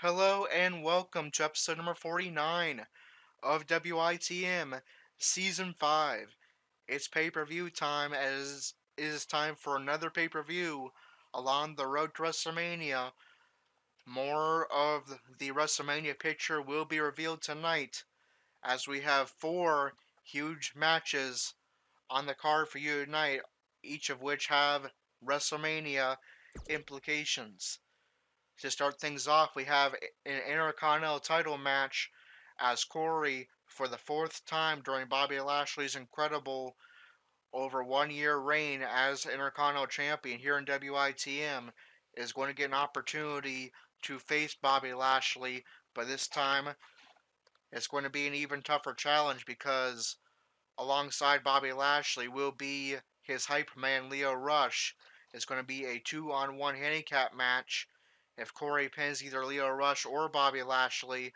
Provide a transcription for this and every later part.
Hello and welcome to episode number 49 of WITM Season 5. It's pay-per-view time as it is time for another pay-per-view along the road to WrestleMania. More of the WrestleMania picture will be revealed tonight as we have four huge matches on the card for you tonight, each of which have WrestleMania implications. To start things off, we have an Intercontinental title match as Corey, for the fourth time during Bobby Lashley's incredible over 1 year reign as Intercontinental Champion here in WITM, is going to get an opportunity to face Bobby Lashley, but this time it's going to be an even tougher challenge because alongside Bobby Lashley will be his hype man Lio Rush. It's going to be a 2-on-1 handicap match. If Corey pins either Lio Rush or Bobby Lashley,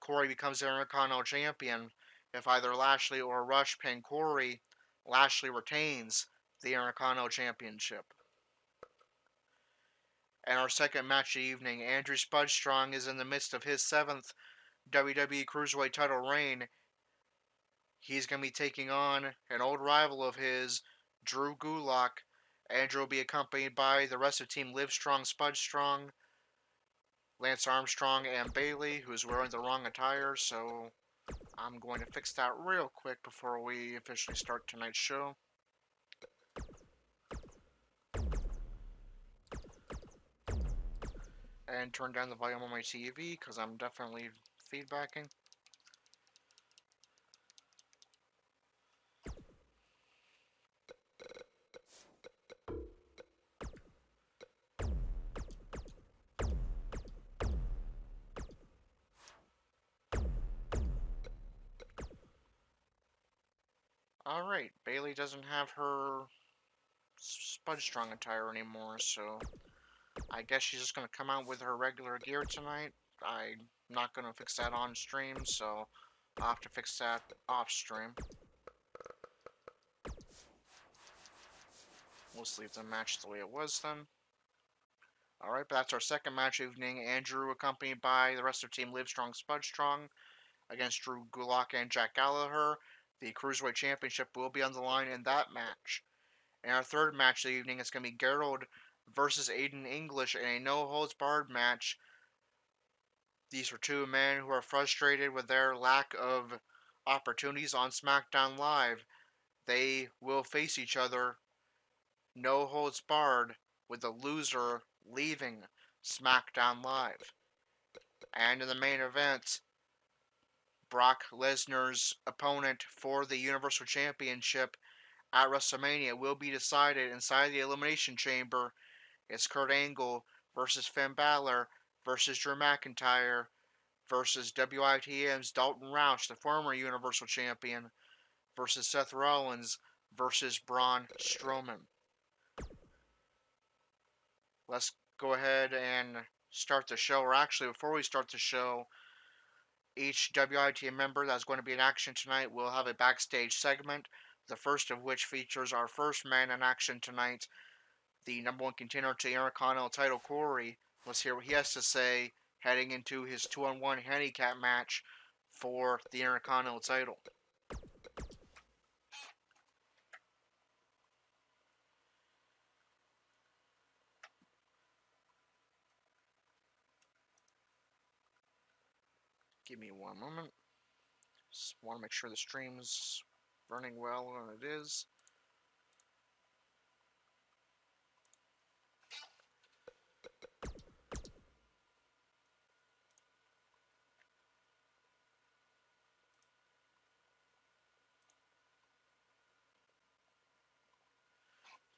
Corey becomes the Intercontinental Champion. If either Lashley or Rush pin Corey, Lashley retains the Intercontinental Championship. And our second match of the evening, Andrew Spudstrong is in the midst of his seventh WWE Cruiserweight title reign. He's going to be taking on an old rival of his, Drew Gulak. Andrew will be accompanied by the rest of Team Livestrong, Spudstrong, Lance Armstrong, and Bailey, who's wearing the wrong attire, so I'm going to fix that real quick before we officially start tonight's show. And turn down the volume on my TV, because I'm definitely feedbacking. Alright, Bailey doesn't have her Spudstrong attire anymore, so I guess she's just going to come out with her regular gear tonight. I'm not going to fix that on stream, so I'll have to fix that off stream. We'll just leave the match the way it was then. Alright, but that's our second match evening. Andrew accompanied by the rest of Team Livestrong, Spudstrong against Drew Gulak and Jack Gallagher. The Cruiserweight Championship will be on the line in that match. And our third match of the evening is going to be Gerald versus Aiden English in a no-holds-barred match. These are two men who are frustrated with their lack of opportunities on SmackDown Live. They will face each other no-holds-barred, with the loser leaving SmackDown Live. And in the main event, Brock Lesnar's opponent for the Universal Championship at WrestleMania will be decided inside the Elimination Chamber. It's Kurt Angle versus Finn Balor versus Drew McIntyre versus WITM's Dalton Roush, the former Universal Champion, versus Seth Rollins versus Braun Strowman. Let's go ahead and start the show. Or actually, before we start the show, each WITM member that's going to be in action tonight will have a backstage segment, the first of which features our first man in action tonight, the number one contender to the Intercontinental title, Corey. Let's hear what he has to say heading into his 2-on-1 handicap match for the Intercontinental title. Give me one moment. Just want to make sure the stream's running well, and it is.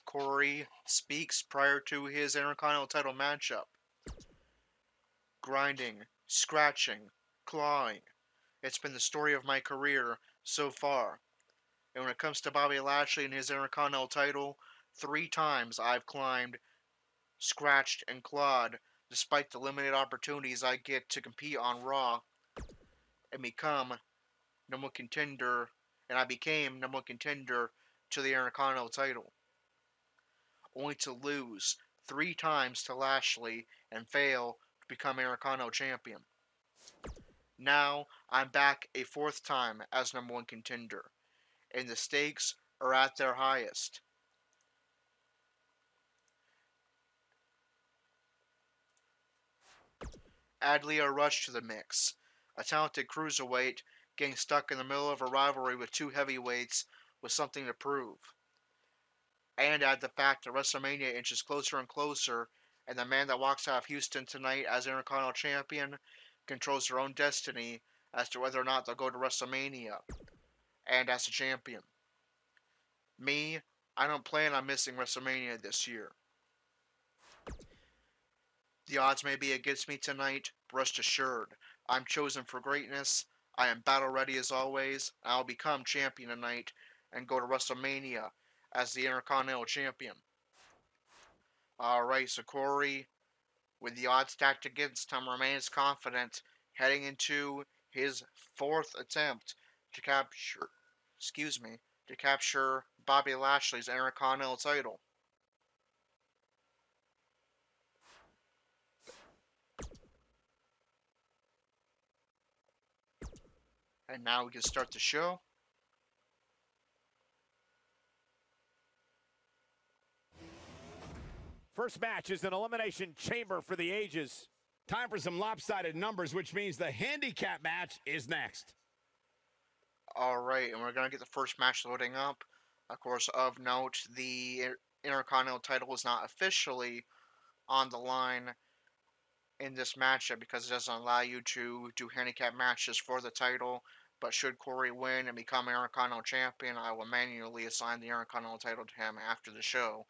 Corey speaks prior to his Intercontinental title matchup. Grinding, scratching, clawing. It's been the story of my career so far. And when it comes to Bobby Lashley and his Intercontinental title, 3 times I've climbed, scratched, and clawed, despite the limited opportunities I get to compete on Raw and become number one contender, and I became number one contender to the Intercontinental title, only to lose 3 times to Lashley and fail to become Intercontinental Champion. Now, I'm back a fourth time as #1 contender, and the stakes are at their highest. Add Lio Rush to the mix, a talented cruiserweight getting stuck in the middle of a rivalry with two heavyweights with something to prove. And add the fact that WrestleMania inches closer and closer, and the man that walks out of Houston tonight as Intercontinental Champion controls their own destiny as to whether or not they'll go to WrestleMania and as a champion. Me, I don't plan on missing WrestleMania this year. The odds may be against me tonight, but rest assured, I'm chosen for greatness, I am battle ready as always, and I'll become champion tonight and go to WrestleMania as the Intercontinental Champion. Alright, so Corey, with the odds stacked against him, remains confident heading into his fourth attempt to capture Bobby Lashley's Intercontinental title. And now we can start the show. First match is an elimination chamber for the ages. Time for some lopsided numbers, which means the handicap match is next. Alright, and we're going to get the first match loading up. Of course, of note, the Intercontinental title is not officially on the line in this matchup because it doesn't allow you to do handicap matches for the title. But should Corey win and become Intercontinental Champion, I will manually assign the Intercontinental title to him after the show.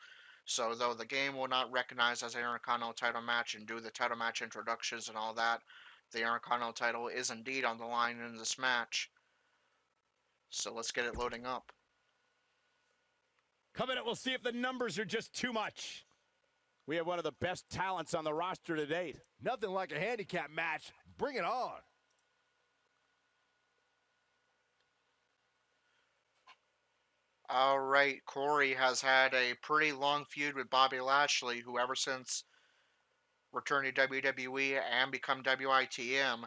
So, though the game will not recognize as an Intercontinental title match and do the title match introductions and all that, the Intercontinental title is indeed on the line in this match. So, let's get it loading up. Coming up, we'll see if the numbers are just too much. We have one of the best talents on the roster to date. Nothing like a handicap match. Bring it on. Alright, Corey has had a pretty long feud with Bobby Lashley, who ever since returning to WWE and become WITM,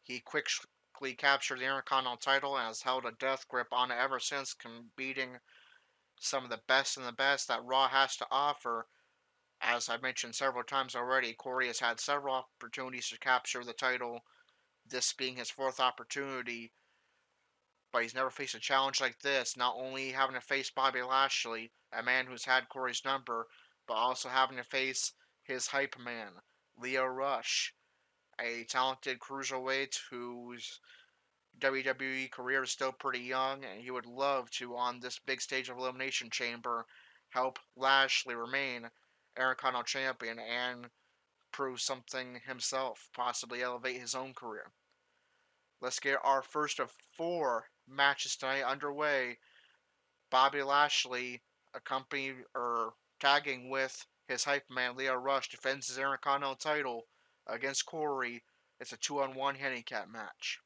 he quickly captured the Intercontinental title and has held a death grip on it ever since, beating some of the best that Raw has to offer. As I've mentioned several times already, Corey has had several opportunities to capture the title, this being his fourth opportunity. But he's never faced a challenge like this, not only having to face Bobby Lashley, a man who's had Corey's number, but also having to face his hype man, Lio Rush, a talented cruiserweight whose WWE career is still pretty young, and he would love to, on this big stage of Elimination Chamber, help Lashley remain Intercontinental Champion and prove something himself, possibly elevate his own career. Let's get our first of 4 matches tonight underway. Bobby Lashley, tagging with his hype man Lio Rush, defends his Intercontinental title against Corey. It's a 2-on-1 handicap match.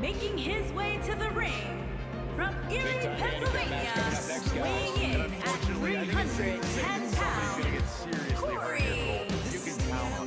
Making his way to the ring from Erie, Pennsylvania, weighing in at 310 pounds, Corey. You can count on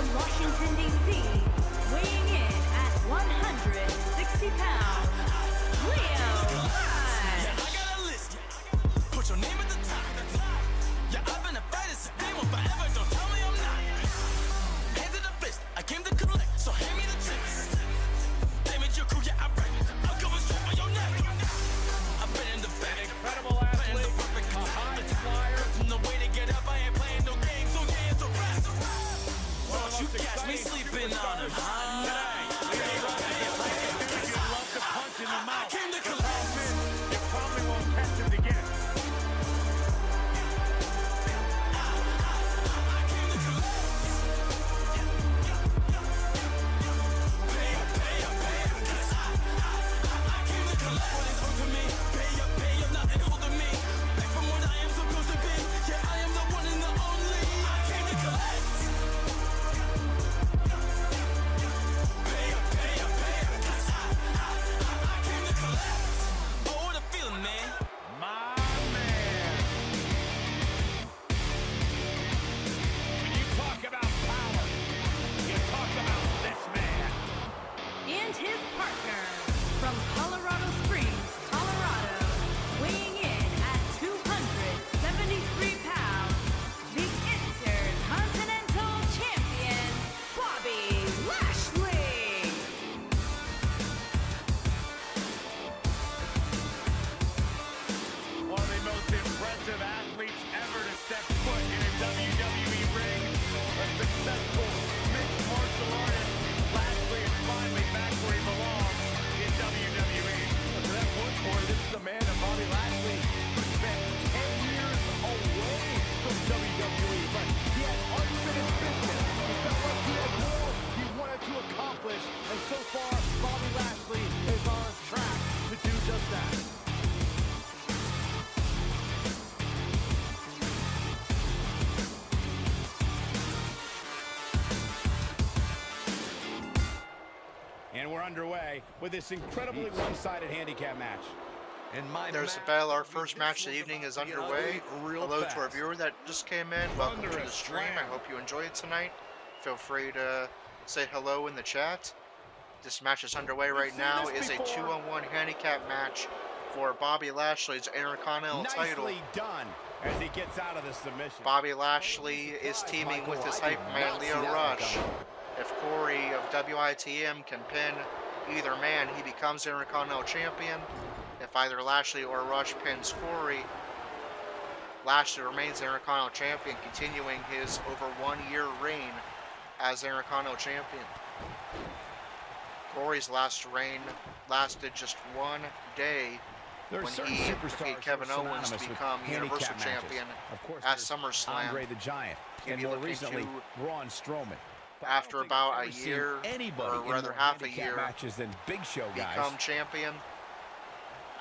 from Washington, D.C., weighing in at 160 pounds, Leo Roush. I got a list. Put your name at the top. Yeah, I've been a fighter since day one forever. Don't tell me I'm not. Hands in the fist. I came to collect, so hand me the checks. Damage your crew, yeah, I'm right. I'm going straight on your neck. I've been in the back. Incredible athlete, a high flyer. From the way to get up, I ain't playing no games, so yeah, it's a wrap. Don't you catch me sleeping on him. In the mouth. Came to collect. You probably won't catch him to get it. And his partner from Colorado Springs, Colorado, weighing in at 273 pounds, the Intercontinental Champion, Bobby Lashley. One of the most impressive athletes ever to step foot in a WWE ring. A successful mixed martial artist. Lashley is finally back where he belongs in WWE. To that point, Corey, this is the man of Bobby Lashley who spent 10 years away from WWE, but he had unfinished business. He felt like he had more he wanted to accomplish, and so far, Bobby Lashley is on track to do just that. And we're underway with this incredibly one-sided handicap match. There's the bell. Our first match of the evening is underway. Hello to our viewer that just came in. Welcome to the stream. I hope you enjoyed it tonight. Feel free to say hello in the chat. This match is underway right now. Is a 2-on-1 handicap match for Bobby Lashley's Intercontinental title. Nicely done as he gets out of the submission. Bobby Lashley is teaming with his hype man Leo Roush. If Corey of WITM can pin either man, he becomes Intercontinental Champion. If either Lashley or Roush pins Corey, Lashley remains Intercontinental Champion, continuing his over 1-year reign as Intercontinental Champion. Corey's last reign lasted just 1 day when he defeated Kevin Owens to become Universal Champion at SummerSlam. Andre the Giant, and more recently, Braun Strowman. After about a year, or rather half a year, matches than Big Show guys. Become champion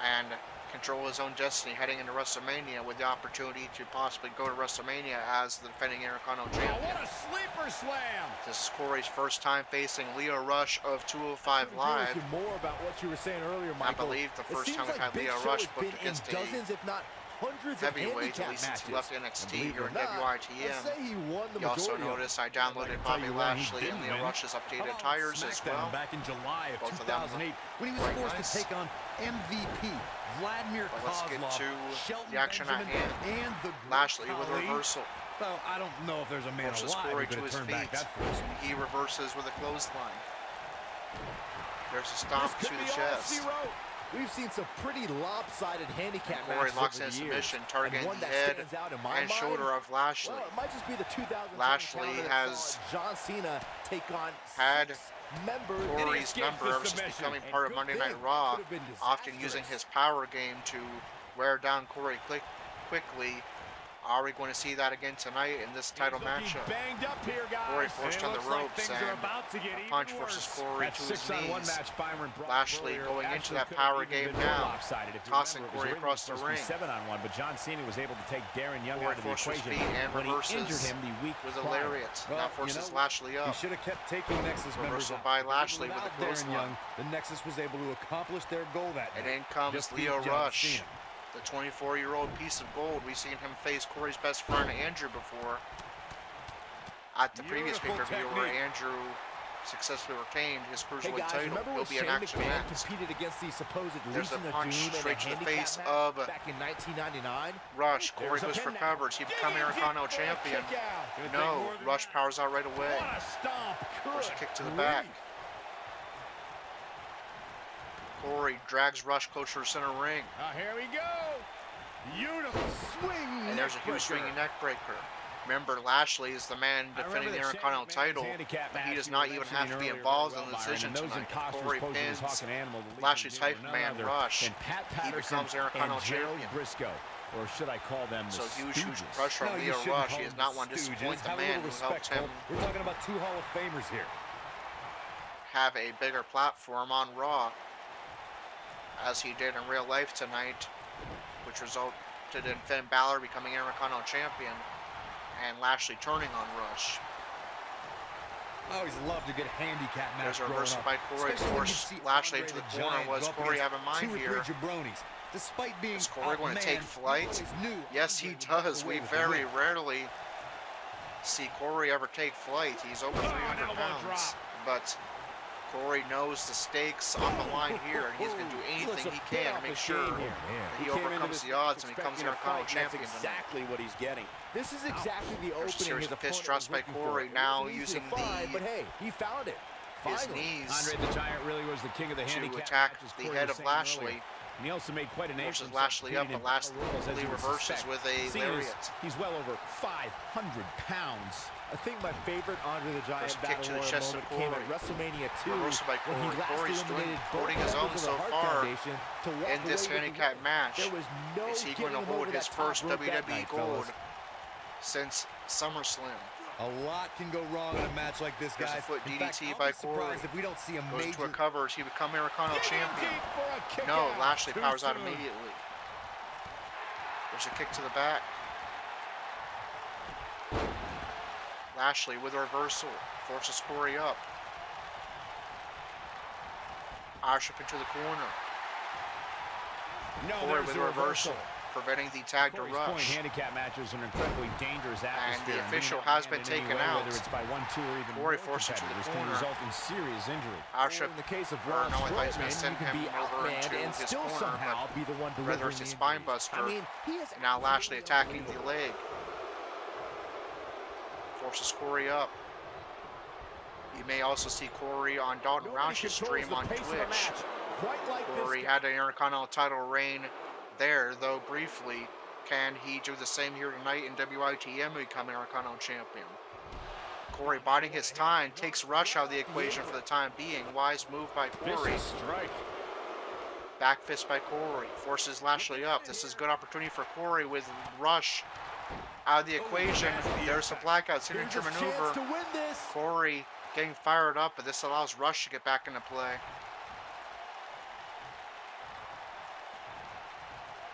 and control his own destiny heading into WrestleMania with the opportunity to possibly go to WrestleMania as the defending Intercontinental Champion. What a sleeper slam! This is Corey's first time facing Leo Roush of 205 Live. More about what you were saying earlier, Michael. I believe the first time we've had Leo Roush booked against dozens, if not hundreds heavyweight, of at least since he matches. left NXT here in WITM. You You also notice I downloaded Bobby Lashley and Leo Rush's updated tires as well. Back in July of Both of them 2008, when he was quite forced nice. to take on MVP Vladimir But let's get Kozlov, to Shelton the action at Benjamin, hand. and the Lashley with a Khali. reversal. Well, I don't know if there's a man Forces alive Corey who to could his have turned back feet. that force. He reverses with a clothesline. There's a stomp to the chest. We've seen some pretty lopsided handicap Corey matches locks over in the submission, years. targeting And one the that head stands out in my and mind, shoulder of Lashley. well, it might just be the 2000 Lashley encounter that has saw John Cena take on had 6 members. Corey's escapes number the ever since submission. becoming And part of good Monday thing. Night Raw, Could have been often using disastrous. his power game to wear down Corey quickly. Are we going to see that again tonight in this title matchup? Banged up here, guys. Corey forced It on the looks like ropes things are and about to get a even punch worse. forces Corey That to his 6-on-1 knees. match Byron brought Lashley earlier going into actually that could power have even game been more now, lopsided. If you tossing remember, it was Corey originally across the supposed to be ring. 7-on-1, but John Cena was able to take Darren Young Corey out of the forces equation feet and when he reverses injured him the week with a prior. lariat. Well, Now forces you know, Lashley He up. should have kept taking Nexus members Reversal out. by Lashley with a Without Darren clothesline. Young, the Nexus was able to accomplish their goal that And night. in comes Defeat Leo John Roush, Cena. the 24-year-old piece of gold. We've seen him face Corey's best friend Andrew before. at the previous Beautiful pay-per-view where technique. Andrew successfully retained his Hey Cruiserweight guys, title. remember He'll when be an Shane action McMahon next. competed against the supposed There's a Legion of punch Doom in straight a to the handicap face match of back in 1999? Rush. Corey There's a goes for pin now. covers. He become Intercontinental champion. No, Rush powers out right away. What a stomp. There's a Good kick to the grief. back. Corey drags Rush closer to center ring. Here we go. Beautiful swing. And there's a huge swinging neck breaker. Remember, Lashley is the man defending the Intercontinental title, but he does not even have to be involved in the decision tonight. Corey pins Lashley's hype man, Rush. He becomes Intercontinental champion. Or should I call them the So huge Stooges? pressure No, on you Leo shouldn't Rush. call He does them not want to Stooges. disappoint the Have a man little who helped respect, him Cole. We're talking about two Hall of Famers here. have a bigger platform on Raw, as he did in real life tonight, which resulted in Finn Balor becoming Intercontinental champion and Lashley turning on Rush. I always loved a good handicap match. There's a growing reversal up, by Corey. especially when you Forced see Lashley Andre into the the corner. Giant Was go up Corey against have in mind 2 or 3 here? jabronis. Despite being Is Corey going to outmanned, take flight? he always knew Yes, he Andre would does. come away We with the very win. rarely see Corey ever take flight. He's over 300 elbow pounds, drop. but Corey knows the stakes on the line here, and he's going to do anything he can to make sure that he overcomes the odds and becomes Intercontinental champion tonight. Exactly what he's getting. This is exactly the There's a opening series his of fist opponent drops was by looking for. Corey, It now wasn't easy using to find, the- but hey, he found it. His Finally. knees Andre the Giant really was the king of the to handicap attack matches, the Corey head was of saying Lashley. earlier. And he also made quite a name for Forces himself, Lashley up, competing but in battle royals, as Lashley you would reverses suspect. with a Seeing as lariat. He's well over 500 pounds. I think my favorite Andre the Giant There's a kick battle to the royal chest of moment came at Corey. WrestleMania 2 Reversal by when he Corey. last Corey's eliminated both holding his own members of the so Hart far Foundation to walk in this away with the handicap win. match. There was no Is he getting going to him hold over his that top first rope that WWE night, gold fellas. since SummerSlam? A lot can go wrong in a match like this, There's a guys. foot In fact, DDT I'll by be surprised Corey. if we don't see a Goes major... into a cover as he becomes Intercontinental champion. Deep for a kick No, out. Lashley Too powers out soon. immediately. There's a kick to the back. Lashley with a reversal. Forces Corey up. Irish up into the corner. No, Corey there's with the a reversal, preventing the tag to Corey's point Rush. handicap matches are an incredibly dangerous And atmosphere. the official being has outmanned been in any taken way, out. Whether it's by 1, 2, or even Corey more forced into the competitors, can corner. result in serious injury. Irish Or up, in the case of or Braun no, I thought he was going to Strowman, send you can him be over outmanned into and his still corner, somehow be the one but delivering rather it's the a spine injuries. buster. I mean, he is Now Lashley absolutely attacking the unbelievable. leg. Forces Corey up. You may also see Corey on Dalton Nobody Roush's controls stream the on pace of a Twitch. match quite like this Corey guy. had an Intercontinental title reign there, though briefly. Can he do the same here tonight in WITM and become Intercontinental champion? Corey biding his time, takes Rush out of the equation for the time being. Wise move by Corey. Vicious strike. Back fist by Corey. Forces Lashley up. This is a good opportunity for Corey with Rush out of the equation. There's a blackout signature Here's a maneuver. chance to win this. Corey getting fired up, but this allows Rush to get back into play.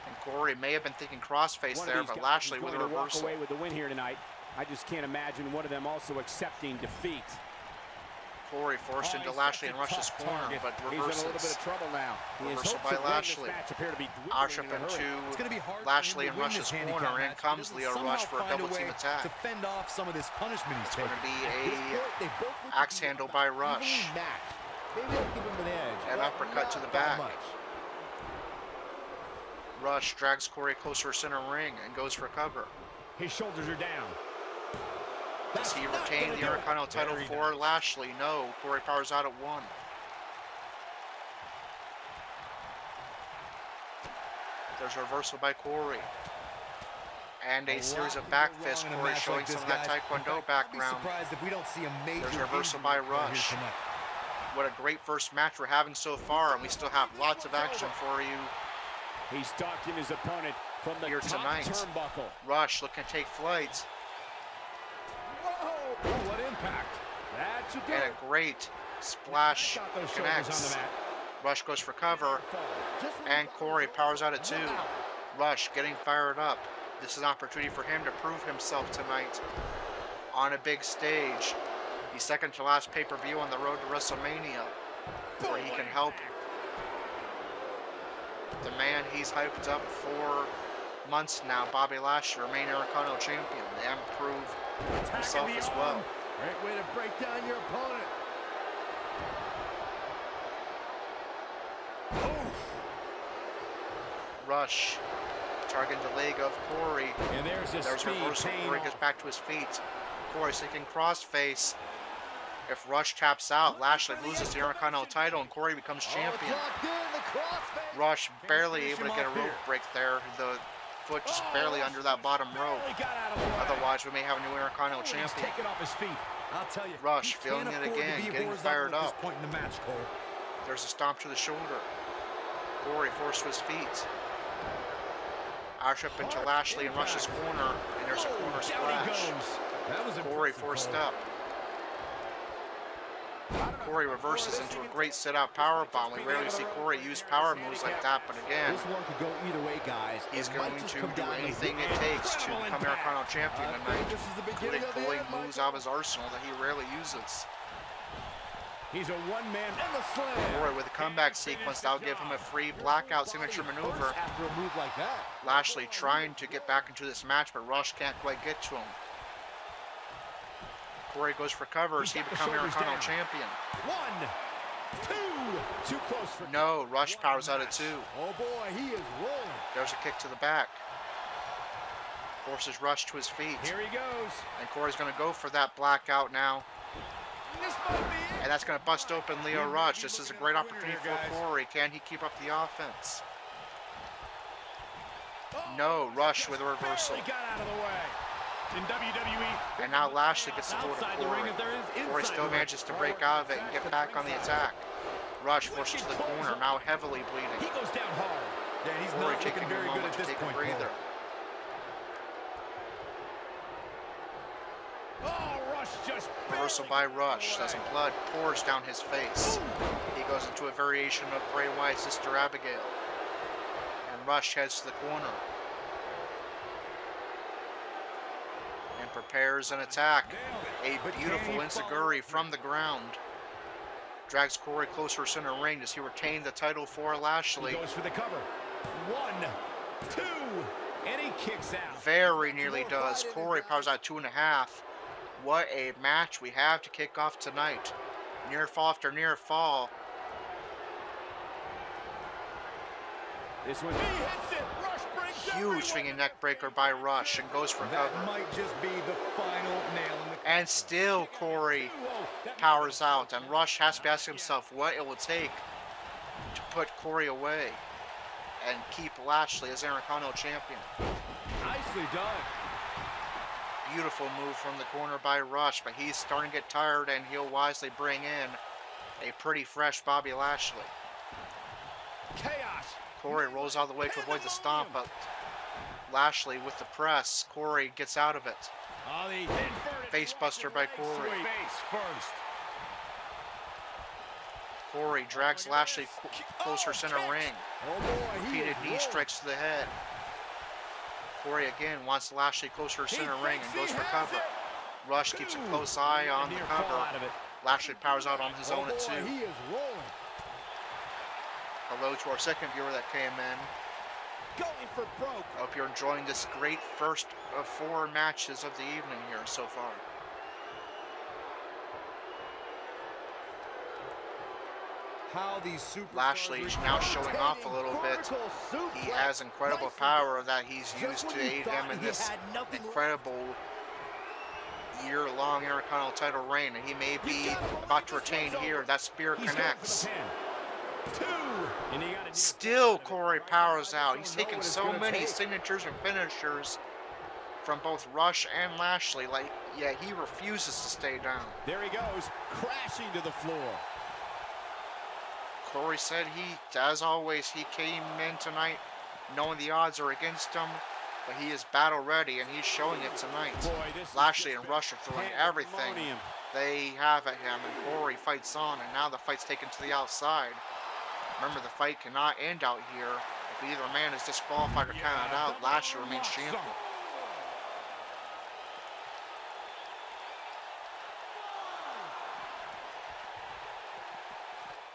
And Corey may have been thinking crossface One of there, these but guys Lashley is with a going to walk reversal. away with the win here tonight. I just can't imagine one of them also accepting defeat. Corey forced into he's Lashley such and a Rush's tough corner, target. but He's in a little bit reverses. of trouble now. His Reversal hopes by of winning this Lashley. match appear to be Irish dwindling up in a hurry. into It's going to be hard Lashley for and him to win Rush's this handicap corner, and match, comes but Leo somehow Rush for a find double way team attack. to fend off some of this punishment he's It's going taking. to be At this a point, they both look axe to be handle about by evenly Rush. matched. Maybe they'll give him an edge. An but uppercut to the not by back. much. Rush drags Corey closer to center ring and goes for cover. His shoulders are down. Does he retain the Intercontinental title for Lashley? No. Corey powers out at 1. There's a reversal by Corey. And a series of back fists. Corey showing some of that Taekwondo background. I'll be surprised if we don't see a major There's a reversal injury by here Rush. tonight. What a great first match we're having so far, and we still have lots of action for you. He's stalking his opponent from the Here top tonight. turnbuckle. Rush looking to take flight. Whoa! What impact! That should do And it. a great splash Got those shoulders on connects. the mat. Rush goes for cover, and Corey powers out at 2. Rush getting fired up. This is an opportunity for him to prove himself tonight on a big stage. The second to last pay-per-view on the road to WrestleMania, where he can help the man he's hyped up for months now, Bobby Lashley remain Intercontinental Champion and prove himself as well. Great way to break down your opponent. Roush targeting the leg of Corey. And there's a reversal. Corey gets back to his feet. Corey sinking crossface. If Roush taps out, Lashley loses the Intercontinental title and Corey becomes champion. Roush barely able to get a rope break there. The foot just barely under that bottom rope. Otherwise, we may have a new Intercontinental champion. I'll tell you, Roush feeling it again, getting fired up. Point in the match, Cole. There's a stomp to the shoulder. Corey forced to his feet. Arch up into Lashley in Rush's corner, and there's a corner splash. Corey forced up. Corey reverses into a great sit-out powerbomb. We rarely see Corey use power moves like that, but again, This one could go either way, guys. he's going to do anything it takes to become Intercontinental Champion tonight, including pulling moves out of his arsenal that he rarely uses. He's a one-man Corey with a comeback sequence that'll give him a free blackout signature maneuver. After a move like that. Lashley trying to get back into this match, but Roush can't quite get to him. Corey goes for covers. He becomes Intercontinental Champion. 1, 2, too close for No, Roush powers out at 2. Oh boy, he is rolling. There's a kick to the back. Forces Roush to his feet. Here he goes. And Corey's going to go for that blackout now. And that's going to bust open Leo Rush. This is a great opportunity for Corey. Can he keep up the offense? No, Rush with a reversal. He got out of the way. In WWE, And now Lashley gets the hold of outside the ring Corey. if there is Corey inside still the ring. manages to break out of it and get back on the attack. Rush forces to the corner, now heavily He bleeding. goes down hard. Yeah, he's Corey not taking looking a very good moment at to this take a point, Cole. breather. Oh, Rush just Reversal by Rush. Some blood pours down his face. He goes into a variation of Bray Wyatt's Sister Abigail. And Rush heads to the corner. And prepares an attack. A beautiful enziguri from the ground. Drags Corey closer to center ring. Does he retain the title for Lashley? He goes for the cover. 1, 2, and he kicks out. Very nearly does. Corey powers out 2.5. What a match we have to kick off tonight. Near fall after near fall. This one. He hits it. Rush brings Huge swinging neck breaker by Rush and goes for That cover. might just be the final nail in the And still Corey powers out. And Rush has to ask himself what it will take to put Corey away and keep Lashley as Intercontinental Champion. Nicely done. Beautiful move from the corner by Rush, but he's starting to get tired and he'll wisely bring in a pretty fresh Bobby Lashley. Chaos. Corey rolls out of the way to avoid the stomp, but Lashley with the press. Corey gets out of it. Oh, the inverted Face buster by Corey. face first. Corey drags Lashley closer center ring. Oh boy, he Repeated is knee rolling. strikes to the head. Corey again wants Lashley closer center ring and goes for cover. Rush keeps a close eye on the Near fall cover. out of it. Lashley powers out on his Oh own at 2. boy, he is rolling. Hello to our second viewer that came in. Going for broke. I hope you're enjoying this great first of 4 matches of the evening here so far. how these superstars Lashley is now showing off a little bit. He has incredible power that he's used to aid him in this incredible year-long Intercontinental title reign, and he may be about to retain here. That spear connects. Still, Corey powers out. He's taken so many signatures and finishers from both Rush and Lashley. Like, yeah, he refuses to stay down. There he goes, crashing to the floor. Corey said as always, he came in tonight knowing the odds are against him, but he is battle ready, and he's showing it tonight. Lashley and Rush are throwing everything they have at him, and Corey fights on, and now the fight's taken to the outside. Remember, the fight cannot end out here. If either man is disqualified or counted out, Lashley remains champion.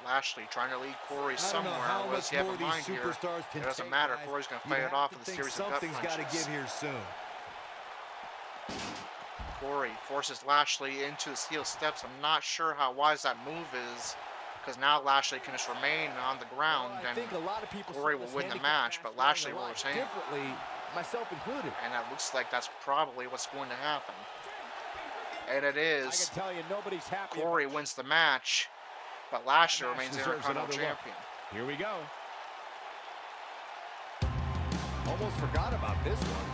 Lashley trying to lead Corey I don't somewhere. know how What does much he have more in these mind here? superstars can It doesn't take, matter. guys. Corey's going to You fight it have off to with a think series of gut something's got to punches. give here soon. Corey forces Lashley into the steel steps. I'm not sure how wise that move is, because now Lashley can just remain on the ground, Well, I and think a lot of people Corey saw will this win the handicap match, but Lashley going a will lot retain. differently, myself included. And that looks like that's probably what's going to happen. And it I is. can tell you nobody's happy. Corey wins the match, but Lashley That match remains deserves Intercontinental another look. Champion. Here we go. Almost forgot about this one.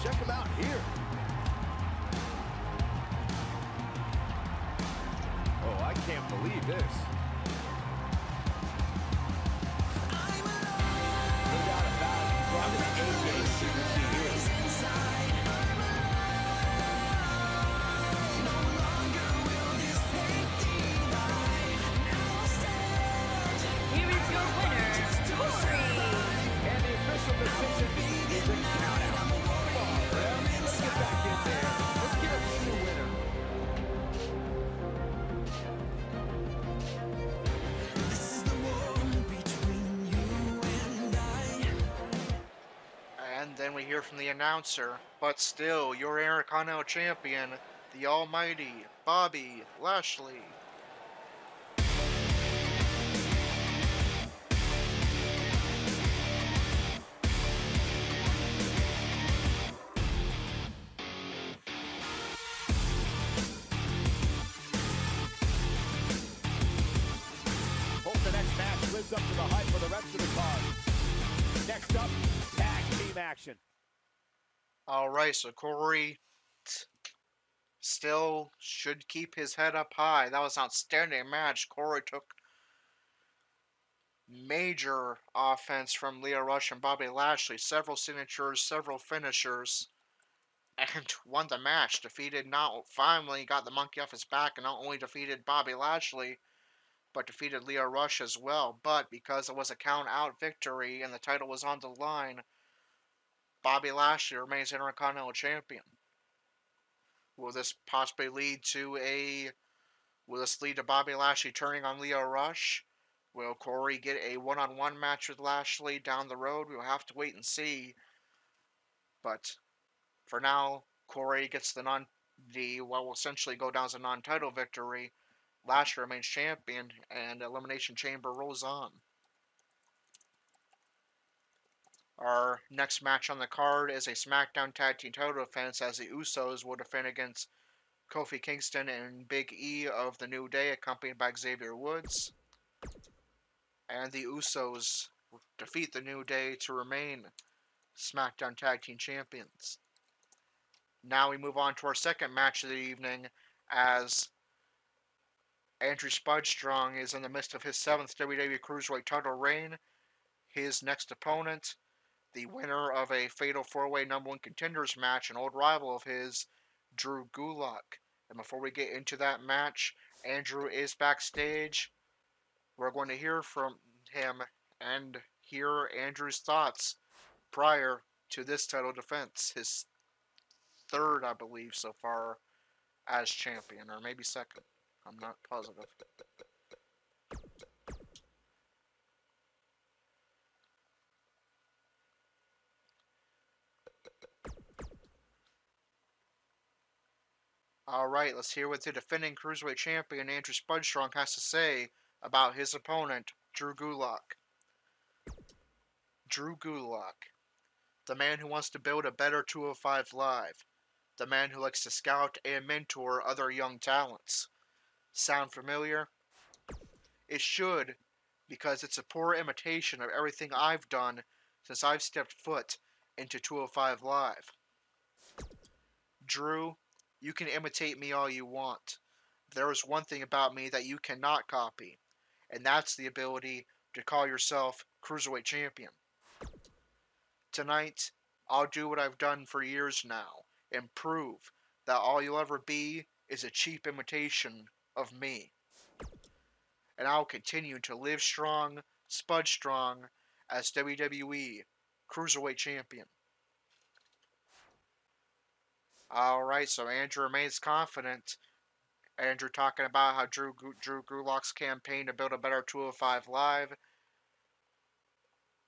Check him out here. Oh, I can't believe this. No doubt about it. He brought his A game to the scene here. Here is your winner, Corey. And the official decision is a count out. Come on, Rev. Let's get back in there. Let's get a true winner. This is the war between you and I. And then we hear from the announcer, but still, your Intercontinental Champion, the almighty Bobby Lashley. Hope the next match lives up to the hype for the rest of the card. Next up, tag team action. Alright, so Corey still should keep his head up high. That was an outstanding match. Corey took major offense from Lio Rush and Bobby Lashley. Several signatures, several finishers. And won the match. Finally got the monkey off his back and not only defeated Bobby Lashley, but defeated Lio Rush as well. But because it was a count-out victory and the title was on the line, Bobby Lashley remains Intercontinental Champion. Will this possibly lead to Bobby Lashley turning on Lio Rush? Will Corey get a one-on-one match with Lashley down the road? We'll have to wait and see. But for now, Corey gets what will essentially go down as a non-title victory. Lashley remains champion, and Elimination Chamber rolls on. Our next match on the card is a SmackDown Tag Team title defense, as the Usos will defend against Kofi Kingston and Big E of the New Day, accompanied by Xavier Woods. And the Usos defeat the New Day to remain SmackDown Tag Team Champions. Now we move on to our second match of the evening, as Andrew Strong is in the midst of his 7th WWE Cruiserweight title reign. His next opponent, the winner of a Fatal 4-Way number 1 contenders match, an old rival of his, Drew Gulak. And before we get into that match, Andrew is backstage. We're going to hear from him and hear Andrew's thoughts prior to this title defense. His 3rd, I believe, so far as champion, or maybe 2nd. I'm not positive. Alright, let's hear what the defending Cruiserweight champion Andrew Strong has to say about his opponent, Drew Gulak. Drew Gulak, the man who wants to build a better 205 Live. The man who likes to scout and mentor other young talents. Sound familiar? It should, because it's a poor imitation of everything I've done since I've stepped foot into 205 Live. Drew, you can imitate me all you want. There is one thing about me that you cannot copy, and that's the ability to call yourself Cruiserweight Champion. Tonight, I'll do what I've done for years now, and prove that all you'll ever be is a cheap imitation of me. And I'll continue to live strong, spud strong, as WWE Cruiserweight Champion. Alright, so Andrew remains confident. Andrew talking about how Drew Gulak's campaign to build a better 205 Live.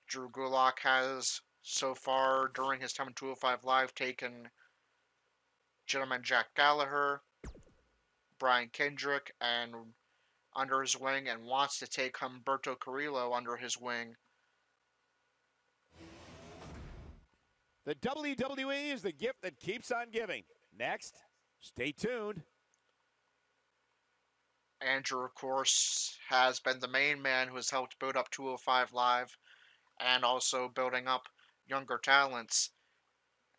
Drew Gulak has, so far during his time in 205 Live, taken Gentleman Jack Gallagher, Brian Kendrick, and under his wing, and wants to take Humberto Carrillo under his wing. The WWE is the gift that keeps on giving. Next, stay tuned. Andrew, of course, has been the main man who has helped build up 205 Live and also building up younger talents.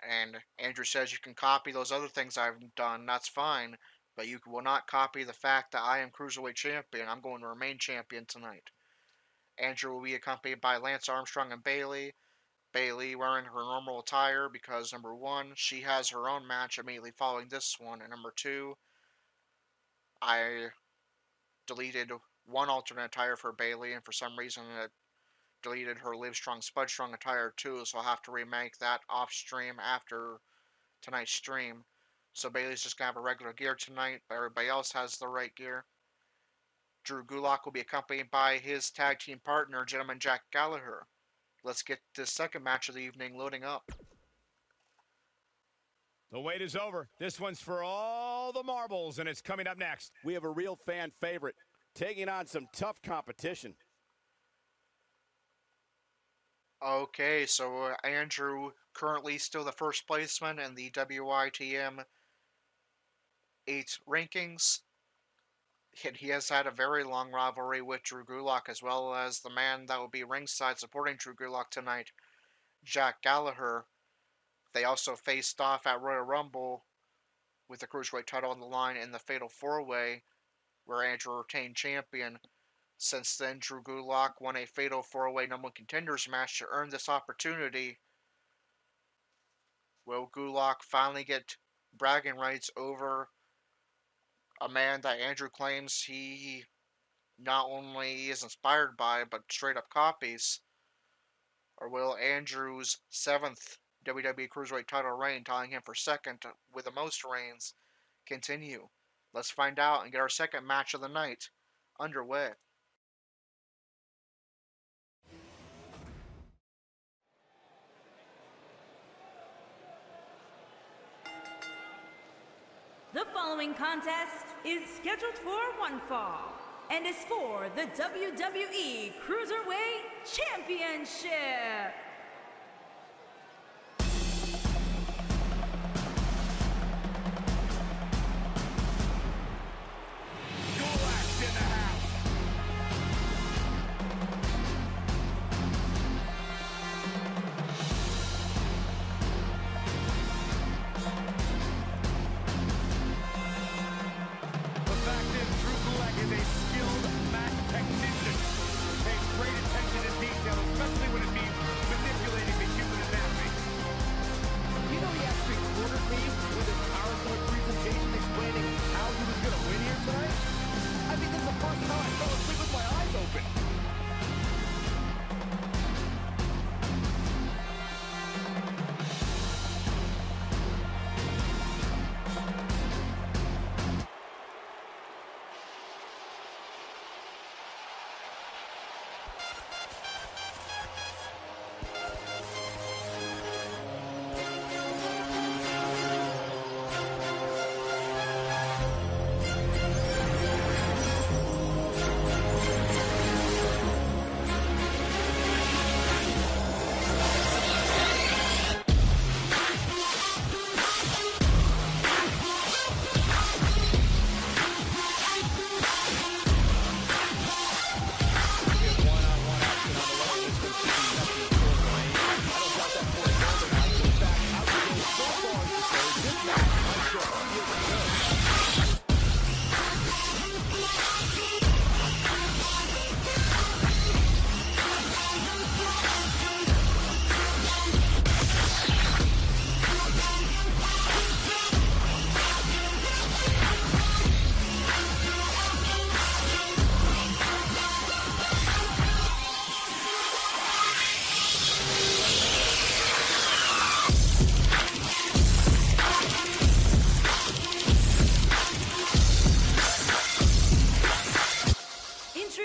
And Andrew says you can copy those other things I've done, that's fine, but you will not copy the fact that I am Cruiserweight Champion. I'm going to remain champion tonight. Andrew will be accompanied by Lance Armstrong and Bayley. Bayley wearing her normal attire because, number one, she has her own match immediately following this one, and number two, I deleted one alternate attire for Bayley, and for some reason it deleted her Live Strong, Spud Strong attire too, so I'll have to remake that off stream after tonight's stream. So Bayley's just going to have a regular gear tonight, but everybody else has the right gear. Drew Gulak will be accompanied by his tag team partner, Gentleman Jack Gallagher. Let's get this second match of the evening loading up. The wait is over. This one's for all the marbles, and it's coming up next. We have a real fan favorite taking on some tough competition. Okay, so Andrew currently still the first placeman in the WITM 8 rankings. He has had a very long rivalry with Drew Gulak, as well as the man that will be ringside supporting Drew Gulak tonight, Jack Gallagher. They also faced off at Royal Rumble with the Cruiserweight title on the line in the Fatal 4-Way, where Andrew retained champion. Since then, Drew Gulak won a Fatal 4-Way number 1 contenders match to earn this opportunity. Will Gulak finally get bragging rights over a man that Andrew claims he not only is inspired by, but straight up copies? Or will Andrew's 7th WWE Cruiserweight title reign, tying him for second with the most reigns, continue? Let's find out and get our second match of the night underway. The following contest is scheduled for one fall and is for the WWE Cruiserweight Championship. Gulak's in the house. The fact is, Drew Gulak is a skilled match technician. Pays great attention to detail, especially when it means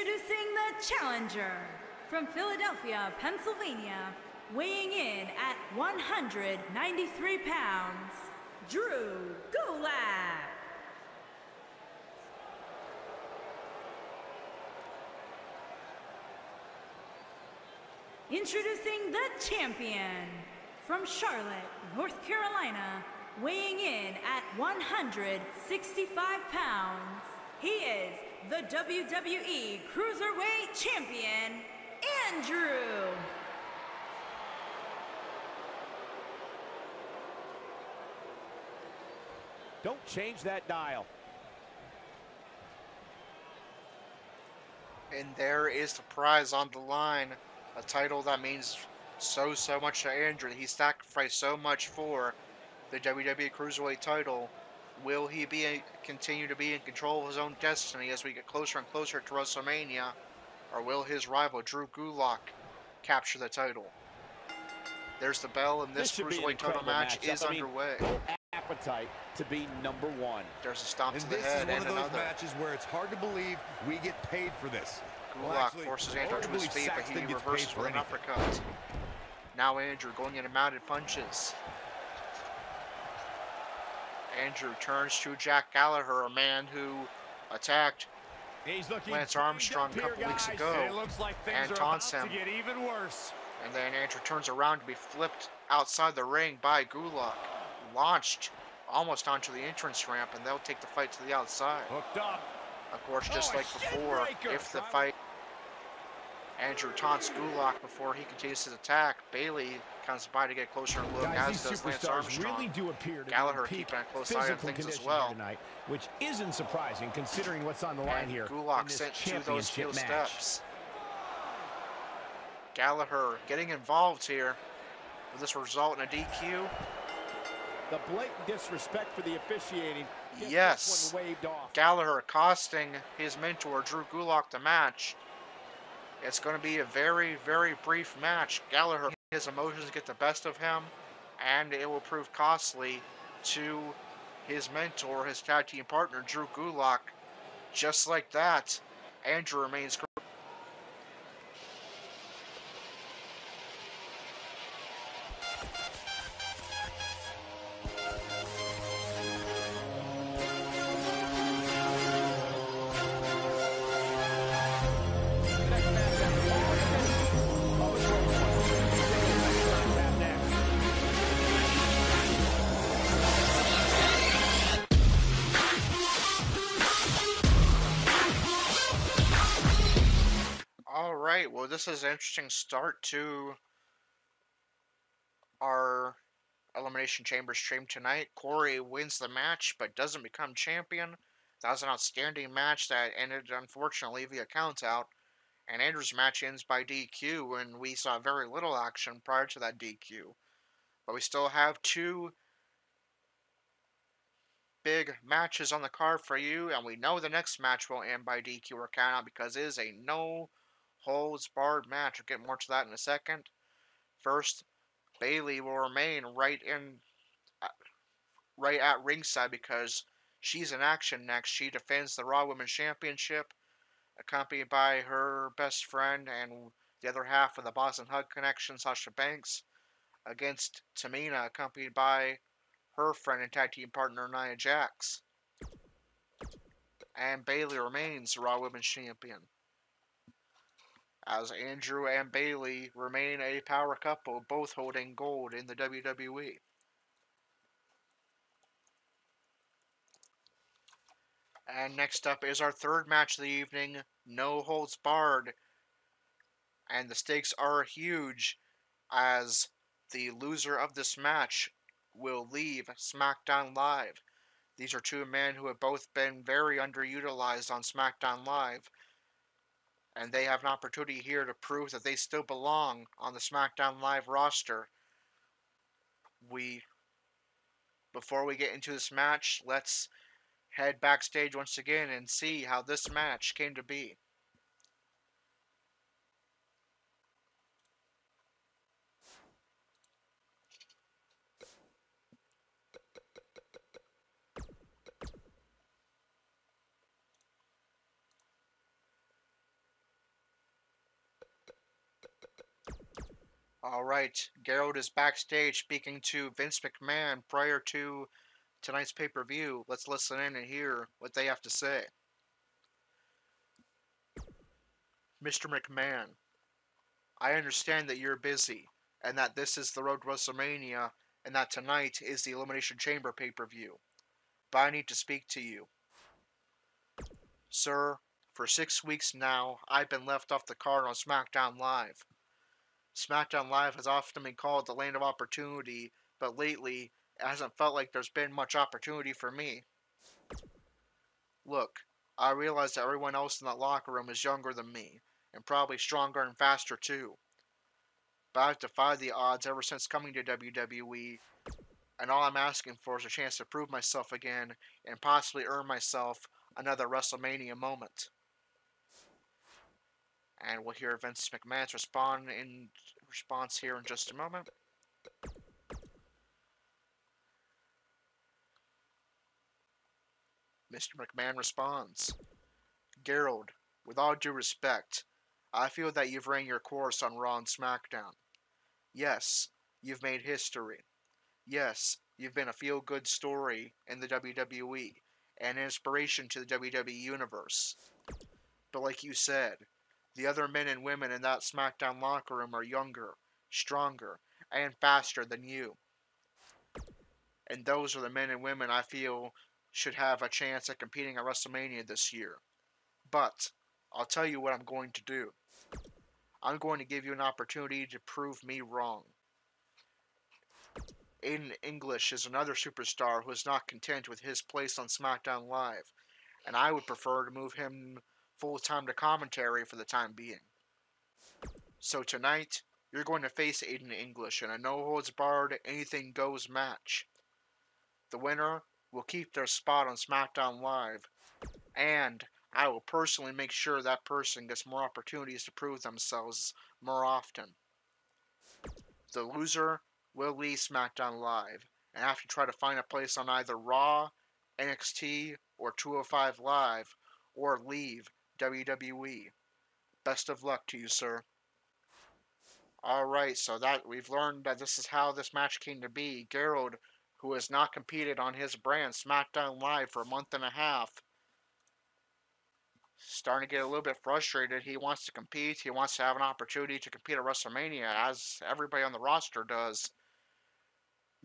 Introducing the challenger from Philadelphia, Pennsylvania, weighing in at 193 pounds, Drew Gulak. Introducing the champion from Charlotte, North Carolina, weighing in at 165 pounds, he is the WWE Cruiserweight Champion, Andrew. Don't change that dial. And there is the prize on the line. A title that means so much to Andrew. He sacrificed so much for the WWE Cruiserweight title. Will he continue to be in control of his own destiny as we get closer and closer to WrestleMania? Or will his rival, Drew Gulak, capture the title? There's the bell, and this Cruiserweight title match is underway. Appetite to be number one. There's a stomp And to the this head is one and of those another. matches where it's hard to believe we get paid for this. Gulak forces Andrew to his feet, but he reverses with an uppercut. Now Andrew going into mounted punches. Andrew turns to Jack Gallagher, a man who attacked Lance Armstrong a couple weeks ago, and taunts him. And then Andrew turns around to be flipped outside the ring by Gulak, launched almost onto the entrance ramp, and they'll take the fight to the outside. Hooked up. Of course, just like before, if the fight, Andrew taunts Gulak before he continues his attack. Bailey comes by to get closer and look, as does Lance Armstrong. Really do appear to Gallagher be keeping a close eye on things as well. Tonight, which isn't surprising considering what's on the line And here. Gulak sent to those steel steps. Gallagher getting involved here. Will this result in a DQ? The blatant disrespect for the officiating. Yes. Gallagher costing his mentor, Drew Gulak, the match. It's going to be a very brief match. Gallagher, his emotions get the best of him, and it will prove costly to his mentor, his tag team partner, Drew Gulak. Just like that, Andrew remains. Alright, well, this is an interesting start to our Elimination Chamber stream tonight. Corey wins the match, but doesn't become champion. That was an outstanding match that ended, unfortunately, via countout. And Andrew's match ends by DQ, and we saw very little action prior to that DQ. But we still have two big matches on the card for you, and we know the next match will end by DQ or countout because it is a no-holds-barred match. We'll get more to that in a second. First, Bailey will remain right at ringside because she's in action next. She defends the Raw Women's Championship, accompanied by her best friend and the other half of the Boston Hug Connection, Sasha Banks, against Tamina, accompanied by her friend and tag team partner, Nia Jax. And Bailey remains Raw Women's Champion, as Andrew and Bailey remain a power couple, both holding gold in the WWE. And next up is our third match of the evening, No Holds Barred. And the stakes are huge, as the loser of this match will leave SmackDown Live. These are two men who have both been very underutilized on SmackDown Live, and they have an opportunity here to prove that they still belong on the SmackDown Live roster. Before we get into this match, let's head backstage once again and see how this match came to be. All right, Gerald is backstage speaking to Vince McMahon prior to tonight's pay-per-view. Let's listen in and hear what they have to say. Mr. McMahon, I understand that you're busy, and that this is the road to WrestleMania, and that tonight is the Elimination Chamber pay-per-view. But I need to speak to you. Sir, for 6 weeks now, I've been left off the card on SmackDown Live. SmackDown Live has often been called the land of opportunity, but lately, it hasn't felt like there's been much opportunity for me. Look, I realize that everyone else in that locker room is younger than me, and probably stronger and faster too. But I've defied the odds ever since coming to WWE, and all I'm asking for is a chance to prove myself again and possibly earn myself another WrestleMania moment. And we'll hear Vince McMahon's response here in just a moment. Mr. McMahon responds, Gerald, with all due respect, I feel that you've ran your course on Raw and SmackDown. Yes, you've made history. Yes, you've been a feel-good story in the WWE and an inspiration to the WWE Universe. But like you said, the other men and women in that SmackDown locker room are younger, stronger, and faster than you. And those are the men and women I feel should have a chance at competing at WrestleMania this year. But, I'll tell you what I'm going to do. I'm going to give you an opportunity to prove me wrong. Aiden English is another superstar who is not content with his place on SmackDown Live, and I would prefer to move him full-time to commentary for the time being. So tonight, you're going to face Aiden English in a no-holds-barred, anything-goes match. The winner will keep their spot on SmackDown Live, and I will personally make sure that person gets more opportunities to prove themselves more often. The loser will leave SmackDown Live and have to try to find a place on either Raw, NXT, or 205 Live, or leave WWE. Best of luck to you, sir. Alright, so that we've learned that this is how this match came to be. Gerald, who has not competed on his brand SmackDown Live for a month and a half, starting to get a little bit frustrated. He wants to compete. He wants to have an opportunity to compete at WrestleMania, as everybody on the roster does.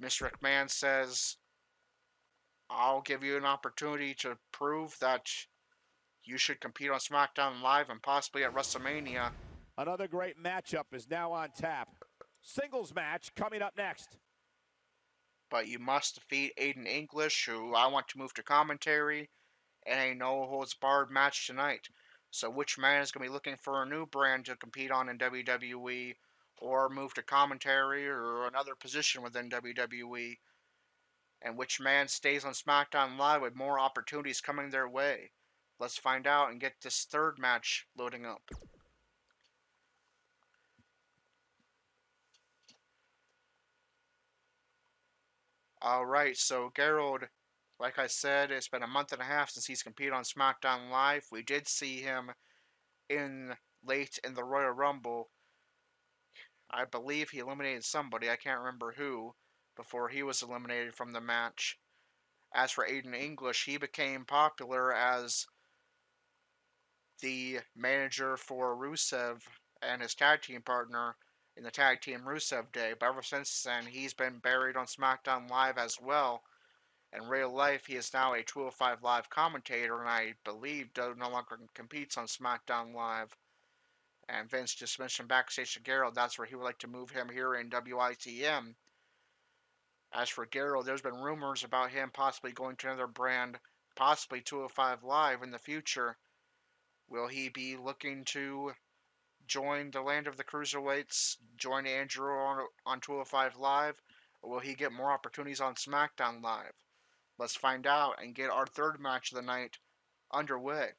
Mr. McMahon says, I'll give you an opportunity to prove that you should compete on SmackDown Live and possibly at WrestleMania. Another great matchup is now on tap. Singles match coming up next. But you must defeat Aiden English, who I want to move to commentary, in a no-holds-barred match tonight. So which man is going to be looking for a new brand to compete on in WWE, or move to commentary, or another position within WWE? And which man stays on SmackDown Live with more opportunities coming their way? Let's find out and get this third match loading up. Alright, so Gerald, like I said, it's been a month and a half since he's competed on SmackDown Live. We did see him late in the Royal Rumble. I believe he eliminated somebody, I can't remember who, before he was eliminated from the match. As for Aiden English, he became popular as the manager for Rusev and his tag team partner in the Tag Team Rusev Day, but ever since then, he's been buried on SmackDown Live as well. In real life, he is now a 205 Live commentator, and I believe no longer competes on SmackDown Live. And Vince just mentioned backstage to Gerald, that's where he would like to move him here in WITM. As for Gerald, there's been rumors about him possibly going to another brand, possibly 205 Live in the future. Will he be looking to join the land of the Cruiserweights, join Andrew on 205 Live, or will he get more opportunities on SmackDown Live? Let's find out and get our third match of the night underway.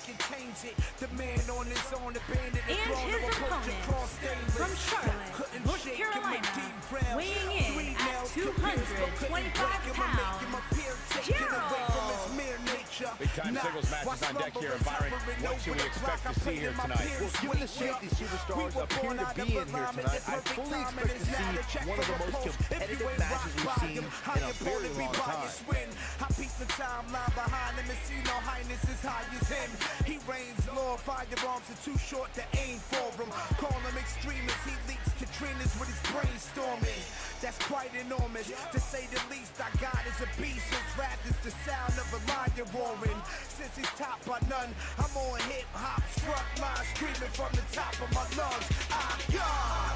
And his opponent, from Charlotte, North Carolina, weighing in at 225 pounds, Gerald. Big-time singles matches on deck here. And Byron, what should we expect to see here tonight? Well, given the shape these superstars appear to be in here tonight, I fully expect to see one of the most competitive matches we've seen in a very long time. I peep the timeline behind him and see no highness as high as him. He reigns Lord, firearms are too short to aim for him. Call him extremist, he leaks Katrinas with his brainstorming. That's quite enormous, to say the least. Our God is a beast, his rap is the sound of a lion roaring. Since he's top by none, I'm on hip-hop, front line, screaming from the top of my lungs. I'm God.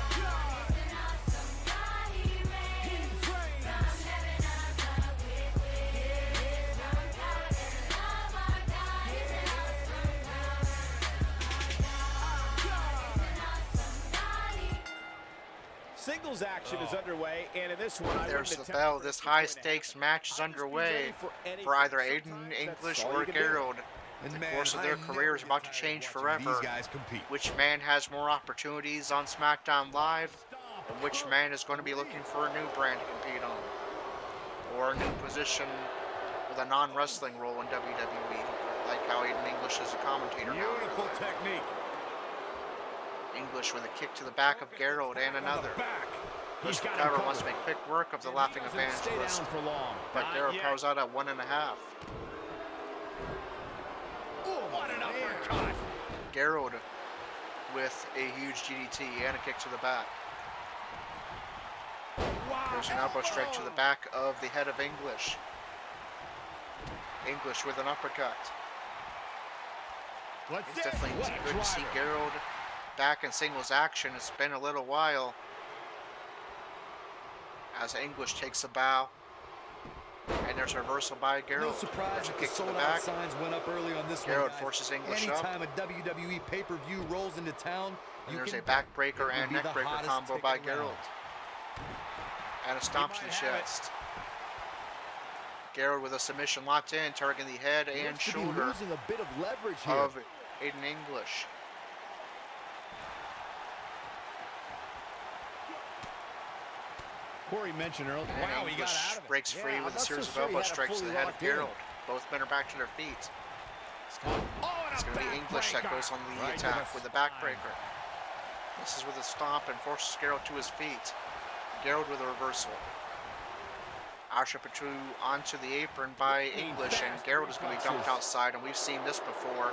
Singles action is underway, and in this one, There's the bell. This high-stakes match is underway for either Aiden English or Gerald. The course of their career is about to change forever. Which man has more opportunities on SmackDown Live, and which man is going to be looking for a new brand to compete on, or a new position with a non-wrestling role in WWE, like how Aiden English is a commentator now. Beautiful technique. English with a kick to the back of Gerald and another. He's got Recover wants to make quick work of the laughing evangelist, but Gerald powers out at 1.5. What an uppercut! Gerald with a huge DDT and a kick to the back. There's an elbow strike to the back of the head of English. English with an uppercut. It's definitely good to see Gerald back in singles action. It's been a little while. As English takes a bow. And there's a reversal by Gerald. No surprise that the kick to the sold-out back. signs went up early on this Gerald one, forces English up. Anytime a WWE pay-per-view rolls into town, And there's a backbreaker and neckbreaker combo by Gerald. And a stomp to the chest. Gerald with a submission locked in, targeting the head and shoulder losing a bit of leverage here. of Aiden English. Corey mentioned earlier. And Wow, he got English out of it. breaks free with a series of so sure he elbow had it strikes to the fully head of locked in. Gerald. Both men are back to their feet. It's going to be English that goes on the attack with the backbreaker. This is with a stomp and forces Gerald to his feet. Gerald with a reversal. Usher Petru onto the apron by English, and Gerald is going to be dumped outside, and we've seen this before.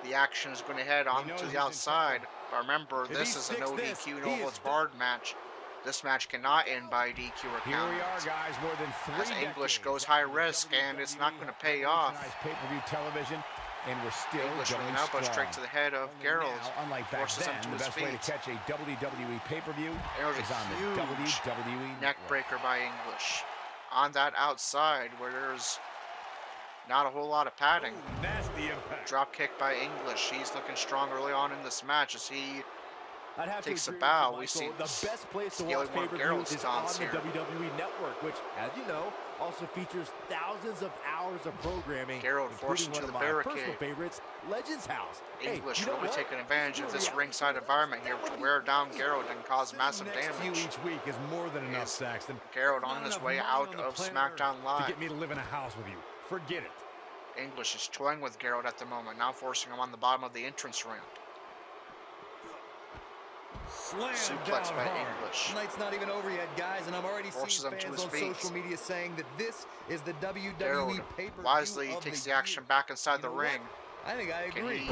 The action is going to head onto the outside. But remember, this is a no DQ, no holds barred match. This match cannot end by DQ or Here count. we are, guys, more than 3 As English decades goes high risk, and it's not going to pay off. Pay-per-view television, and we're still English with going an elbow strong. straight to the head of Gerald. Now, unlike back Forces him then, to the his best way to feet. catch a WWE pay-per-view There's is on a the huge WWE neck Network. breaker by English. On that outside where there's not a whole lot of padding. Nasty impact. Drop kick by English. He's looking strong early on in this match as he I'd have takes to a agree bow. with We you, see Michael. The best place to scaling watch one of pay-per-views Gerald's is on taunts the here. WWE Network, which, as you know, also features thousands of hours of programming. Gerald forced including to one the of my personal barricade. favorites, Legends House. English hey, you know really what? taking advantage of this Really, ringside environment here to wear down Gerald and cause massive Next few damage. each week is more than enough, Is Saxton. Gerald Not on his enough way money out on the of planet SmackDown Earth Live. to get me to live in a house with you. Forget it. English is toying with Gerald at the moment, now forcing him on the bottom of the entrance ramp. Slam Suplex down by hard. English. Tonight's not even over yet, guys, and I'm already Forces seeing him to fans his on feet. social media saying that this is the WWE Gerald pay-per-view wisely of takes the the action year. back inside You the know what? ring. I think I Can agree. he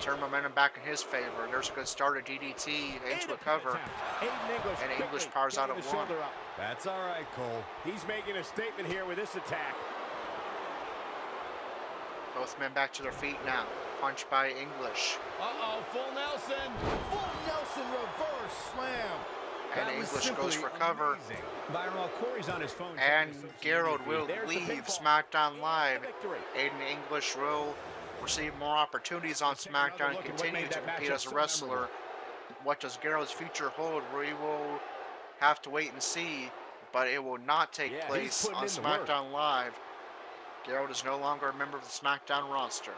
turn momentum back in his favor? There's a good start of DDT into a cover. And English powers out of one. That's all right, Cole. He's making a statement here with this attack. Both men back to their feet now. Punch by English. Uh-oh, full Nelson. Full Nelson reverse slam. And That was English simply goes for cover. amazing. Byron, while Corey's on his phone. And Gerald will There's the leave pinfall. SmackDown Live. Victory. Aiden English will receive more opportunities on SmackDown and continue to compete as a wrestler. What does Gerald's future hold? We will have to wait and see, but it will not take Yeah, he's place putting on in the work. SmackDown Live. Gerald is no longer a member of the SmackDown roster.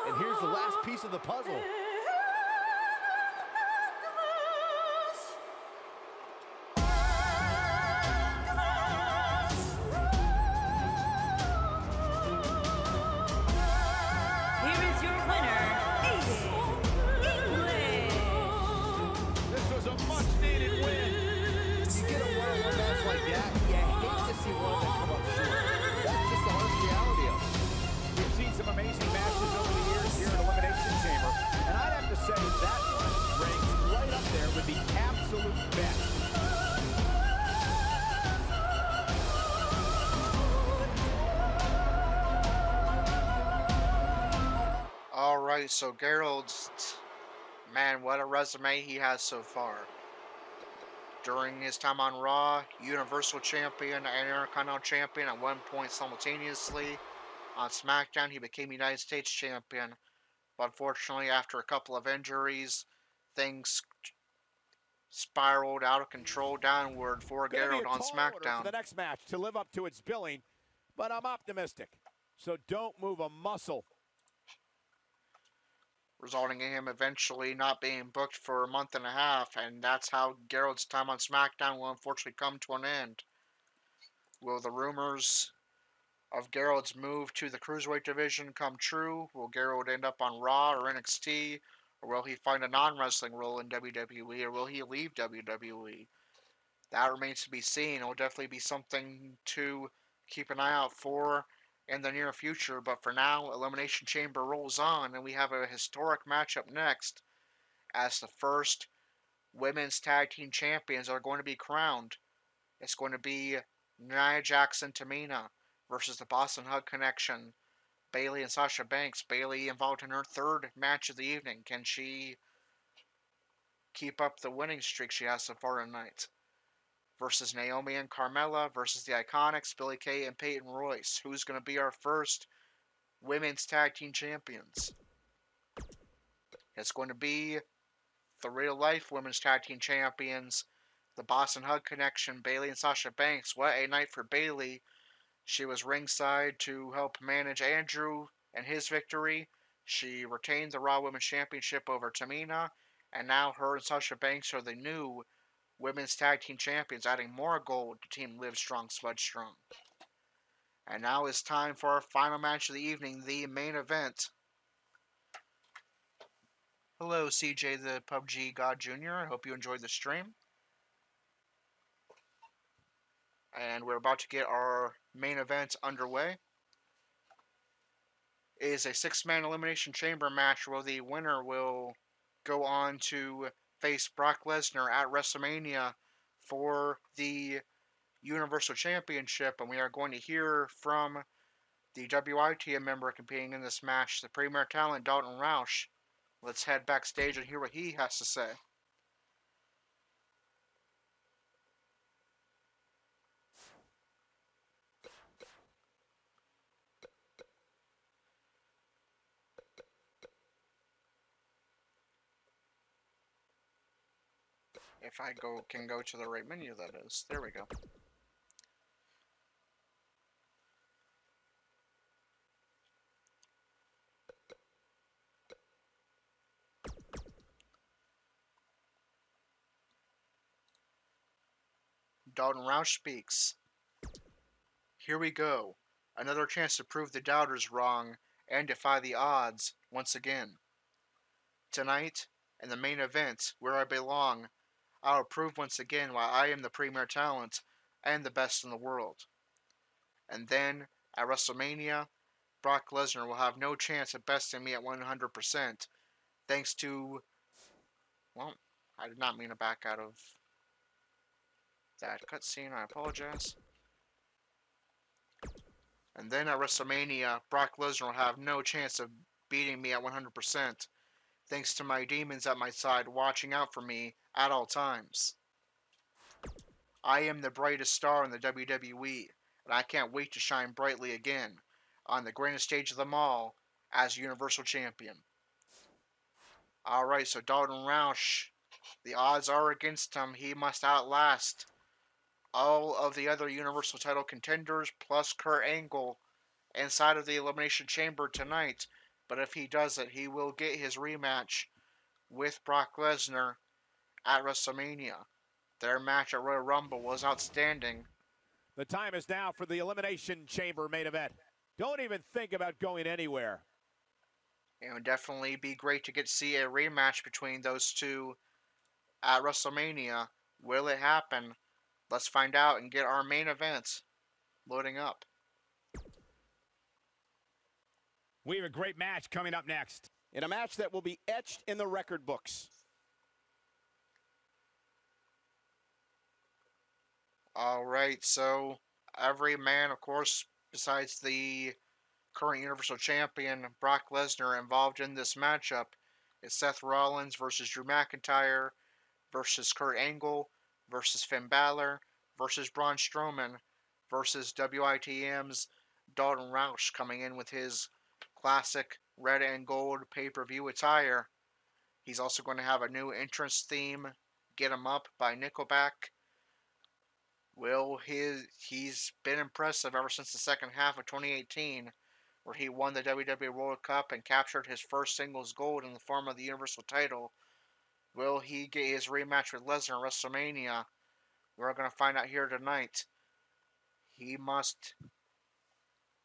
And here's the last piece of the puzzle. Here is your winner, Aiden English. This was a much-needed win. You get a one-on-one match like that, you hate to see one of them come up short. That's just the harsh reality of it. We've seen some amazing matches over the years here at Elimination Chamber, and I'd have to say that one ranks right up there with the absolute best. Alright, so Gerald's, man, what a resume he has so far. During his time on Raw, Universal Champion and Intercontinental Champion at one point simultaneously. On SmackDown, he became United States Champion. But unfortunately, after a couple of injuries, things spiraled out of control downward for Gonna be Gerald a on tall order for SmackDown. the next match to live up to its billing, but I'm optimistic. So don't move a muscle. Resulting in him eventually not being booked for a month and a half, and that's how Gerald's time on SmackDown will unfortunately come to an end. Will the rumors of Gerald's move to the Cruiserweight division come true? Will Gerald end up on Raw or NXT? Or will he find a non-wrestling role in WWE? Or will he leave WWE? That remains to be seen. It will definitely be something to keep an eye out for in the near future. But for now, Elimination Chamber rolls on, and we have a historic matchup next, as the first women's tag team champions are going to be crowned. It's going to be Nia Jax and Tamina versus the Boston Hug Connection, Bayley and Sasha Banks. Bayley involved in her third match of the evening. Can she keep up the winning streak she has so far tonight? Versus Naomi and Carmella versus the Iconics, Billie Kay and Peyton Royce. Who's going to be our first women's tag team champions? It's going to be the real-life women's tag team champions, the Boston Hug Connection, Bayley and Sasha Banks. What a night for Bayley. She was ringside to help manage Andrew and his victory. She retained the Raw Women's Championship over Tamina, and now her and Sasha Banks are the new Women's Tag Team Champions, adding more gold to Team Live Strong, Spud Strong. And now it's time for our final match of the evening, the main event. Hello, CJ the PUBG God Jr. I hope you enjoyed the stream. And we're about to get our main event underway. It is a 6-man Elimination Chamber match where the winner will go on to face Brock Lesnar at WrestleMania for the Universal Championship, and we are going to hear from the WITM member competing in this match, the premier talent Dalton Roush. Let's head backstage and hear what he has to say. If I can go to the right menu, that is. There we go. Dalton Roush speaks. Here we go. Another chance to prove the doubters wrong and defy the odds once again. Tonight, in the main event, where I belong, I will prove once again why I am the premier talent and the best in the world. And then, at WrestleMania, Brock Lesnar will have no chance at besting me at 100%, thanks to... Well, I did not mean to back out of that cutscene, I apologize. And then at WrestleMania, Brock Lesnar will have no chance of beating me at 100%, thanks to my demons at my side watching out for me at all times. I am the brightest star in the WWE, and I can't wait to shine brightly again on the grandest stage of them all as Universal Champion. Alright, so Dalton Roush, the odds are against him. He must outlast all of the other Universal title contenders plus Kurt Angle inside of the Elimination Chamber tonight. But if he does it, he will get his rematch with Brock Lesnar at WrestleMania. Their match at Royal Rumble was outstanding. The time is now for the Elimination Chamber main event. Don't even think about going anywhere. It would definitely be great to get to see a rematch between those two at WrestleMania. Will it happen? Let's find out and get our main event loading up. We have a great match coming up next. In a match that will be etched in the record books. Alright, so every man, of course, besides the current Universal Champion, Brock Lesnar, involved in this matchup is Seth Rollins versus Drew McIntyre versus Kurt Angle versus Finn Balor versus Braun Strowman versus WITM's Dalton Roush, coming in with his classic red and gold pay-per-view attire. He's also going to have a new entrance theme, Get 'Em Up by Nickelback. He's been impressive ever since the second half of 2018, where he won the WWE World Cup and captured his first singles gold in the form of the Universal title. Will he get his rematch with Lesnar at WrestleMania? We're going to find out here tonight. He must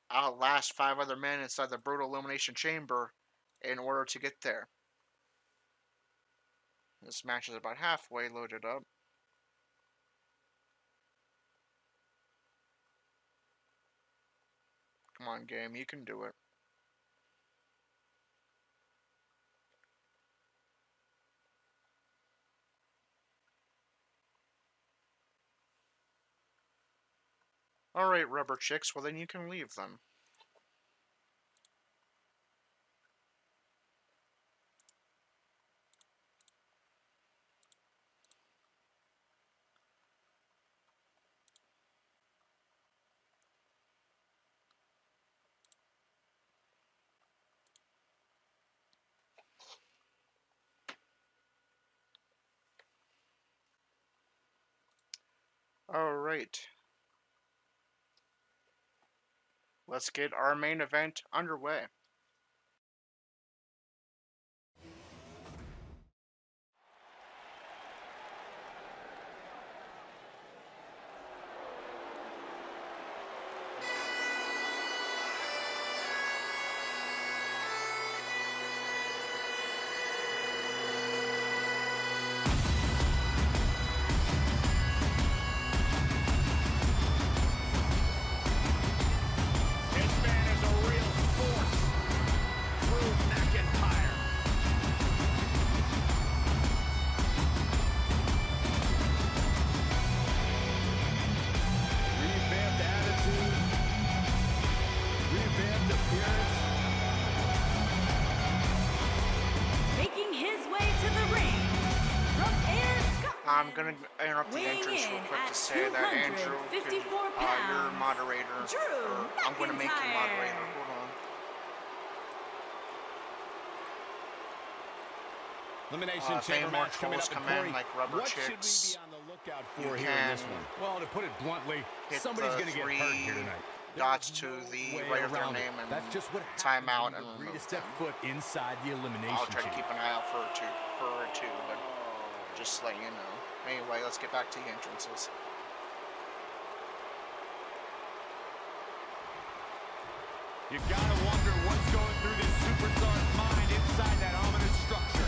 outlast 5 other men inside the brutal Elimination Chamber in order to get there. This match is about halfway loaded up. Come on, game, you can do it. Alright, rubber chicks, well then you can leave them. Alright. Let's get our main event underway. I'm going to interrupt the entrance real quick to say that Andrew, your moderator, I'm going to make you moderator. Hold on. Elimination Chamber match coming up. Come in like rubber what chicks. should we be on the lookout for here in this one? Well, to put it bluntly, somebody's going to get hurt here tonight. Dots to the right of their name and timeout and remove step foot inside the elimination. I'll try to keep an eye out for it too, but just let you know. Anyway, let's get back to the entrances. You gotta wonder what's going through this superstar's mind inside that ominous structure.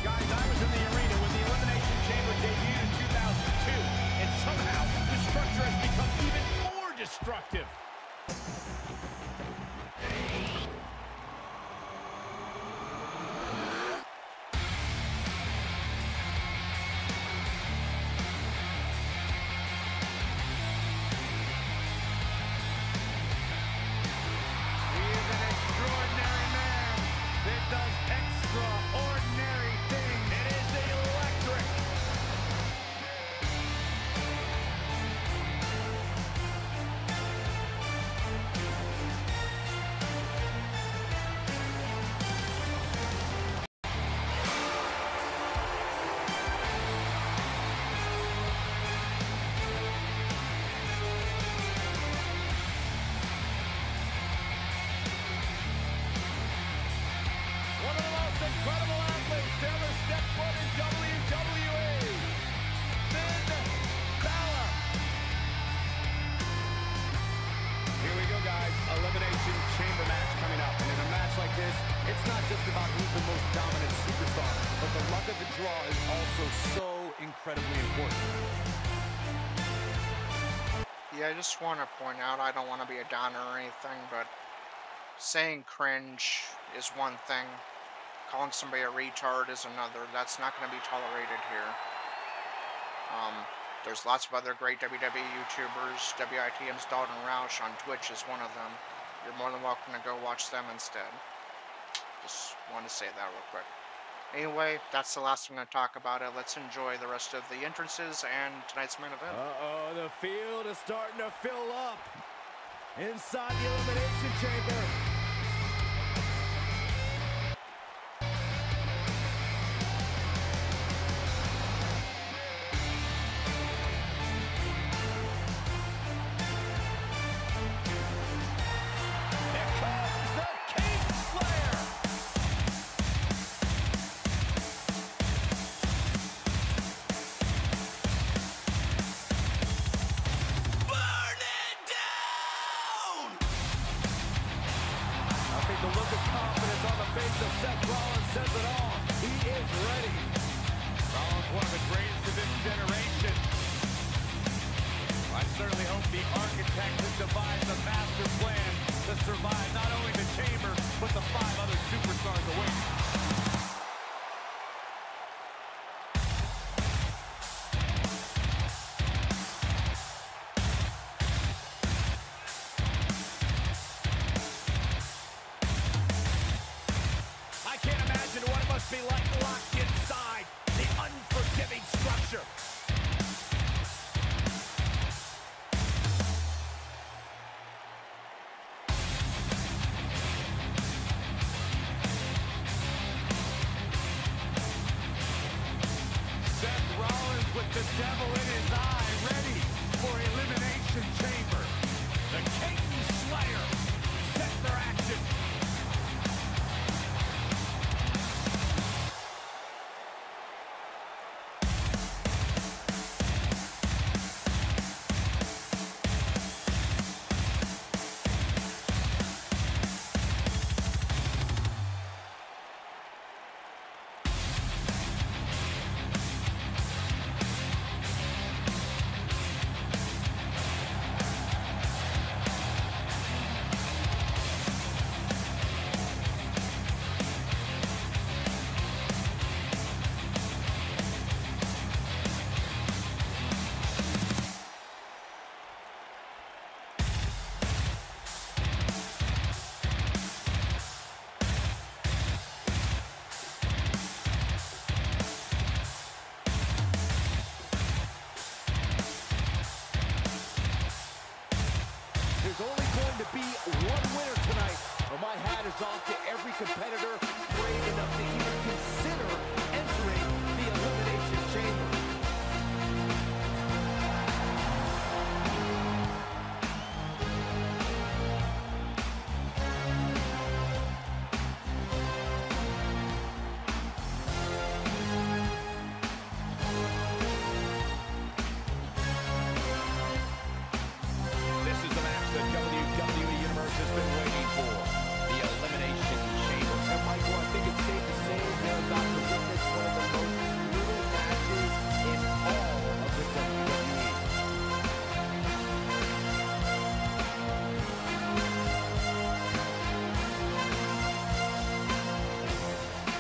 Guys, I was in the arena when the Elimination Chamber debuted in 2002, and somehow the structure has become even more destructive. important. Yeah, I just want to point out, I don't want to be a downer or anything, but saying cringe is one thing. Calling somebody a retard is another. That's not going to be tolerated here. There's lots of other great WWE YouTubers. WITM's Dalton Roush on Twitch is one of them. You're more than welcome to go watch them instead. Just wanted to say that real quick. Anyway, that's the last I'm going to talk about it. Let's enjoy the rest of the entrances and tonight's main event. Uh-oh, the field is starting to fill up inside the Elimination Chamber. The look of confidence on the face of Seth Rollins says it all. He is ready. Rollins, one of the greatest of this generation. I certainly hope the architect has devised a master plan to survive not only the chamber, but the 5 other superstars away. Be like locked inside the unforgiving structure. Seth Rollins with the devil in his eye, ready for Elimination Chamber. The King Slayer set for action. Be one winner tonight, but my hat is off to every competitor brave enough to even consider entering the Elimination Chamber. This is the match that WWE Universe has been waiting for. The Elimination Chamber. And Michael, I think it's safe to say they're about to witness one of the most brutal matches in all of the WWE.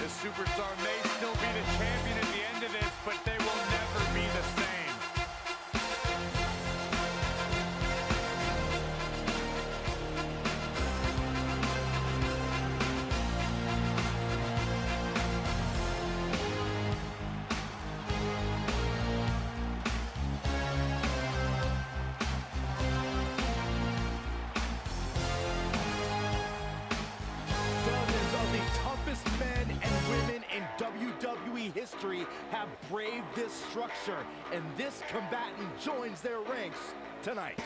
The superstar may still be the champion at the end of this, but they will never be the same. Dozens of the toughest men and women in WWE history have braved this structure, and this combatant joins their ranks tonight.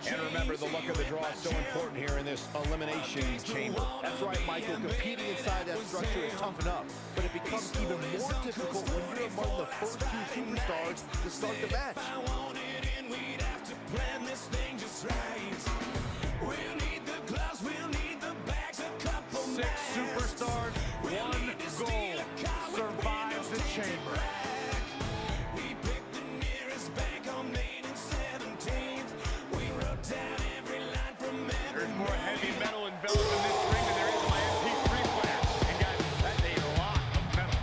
And remember, the luck of the draw So important here in this elimination chamber. That's right, Michael. Competing inside that structure is tough enough, but it becomes even more difficult when you're among the first two superstars to start the match. Six superstars, one goal, survive the chamber. There's more heavy metal enveloped in this ring than there is in my MP3 player. And guys, that's a lot of metal.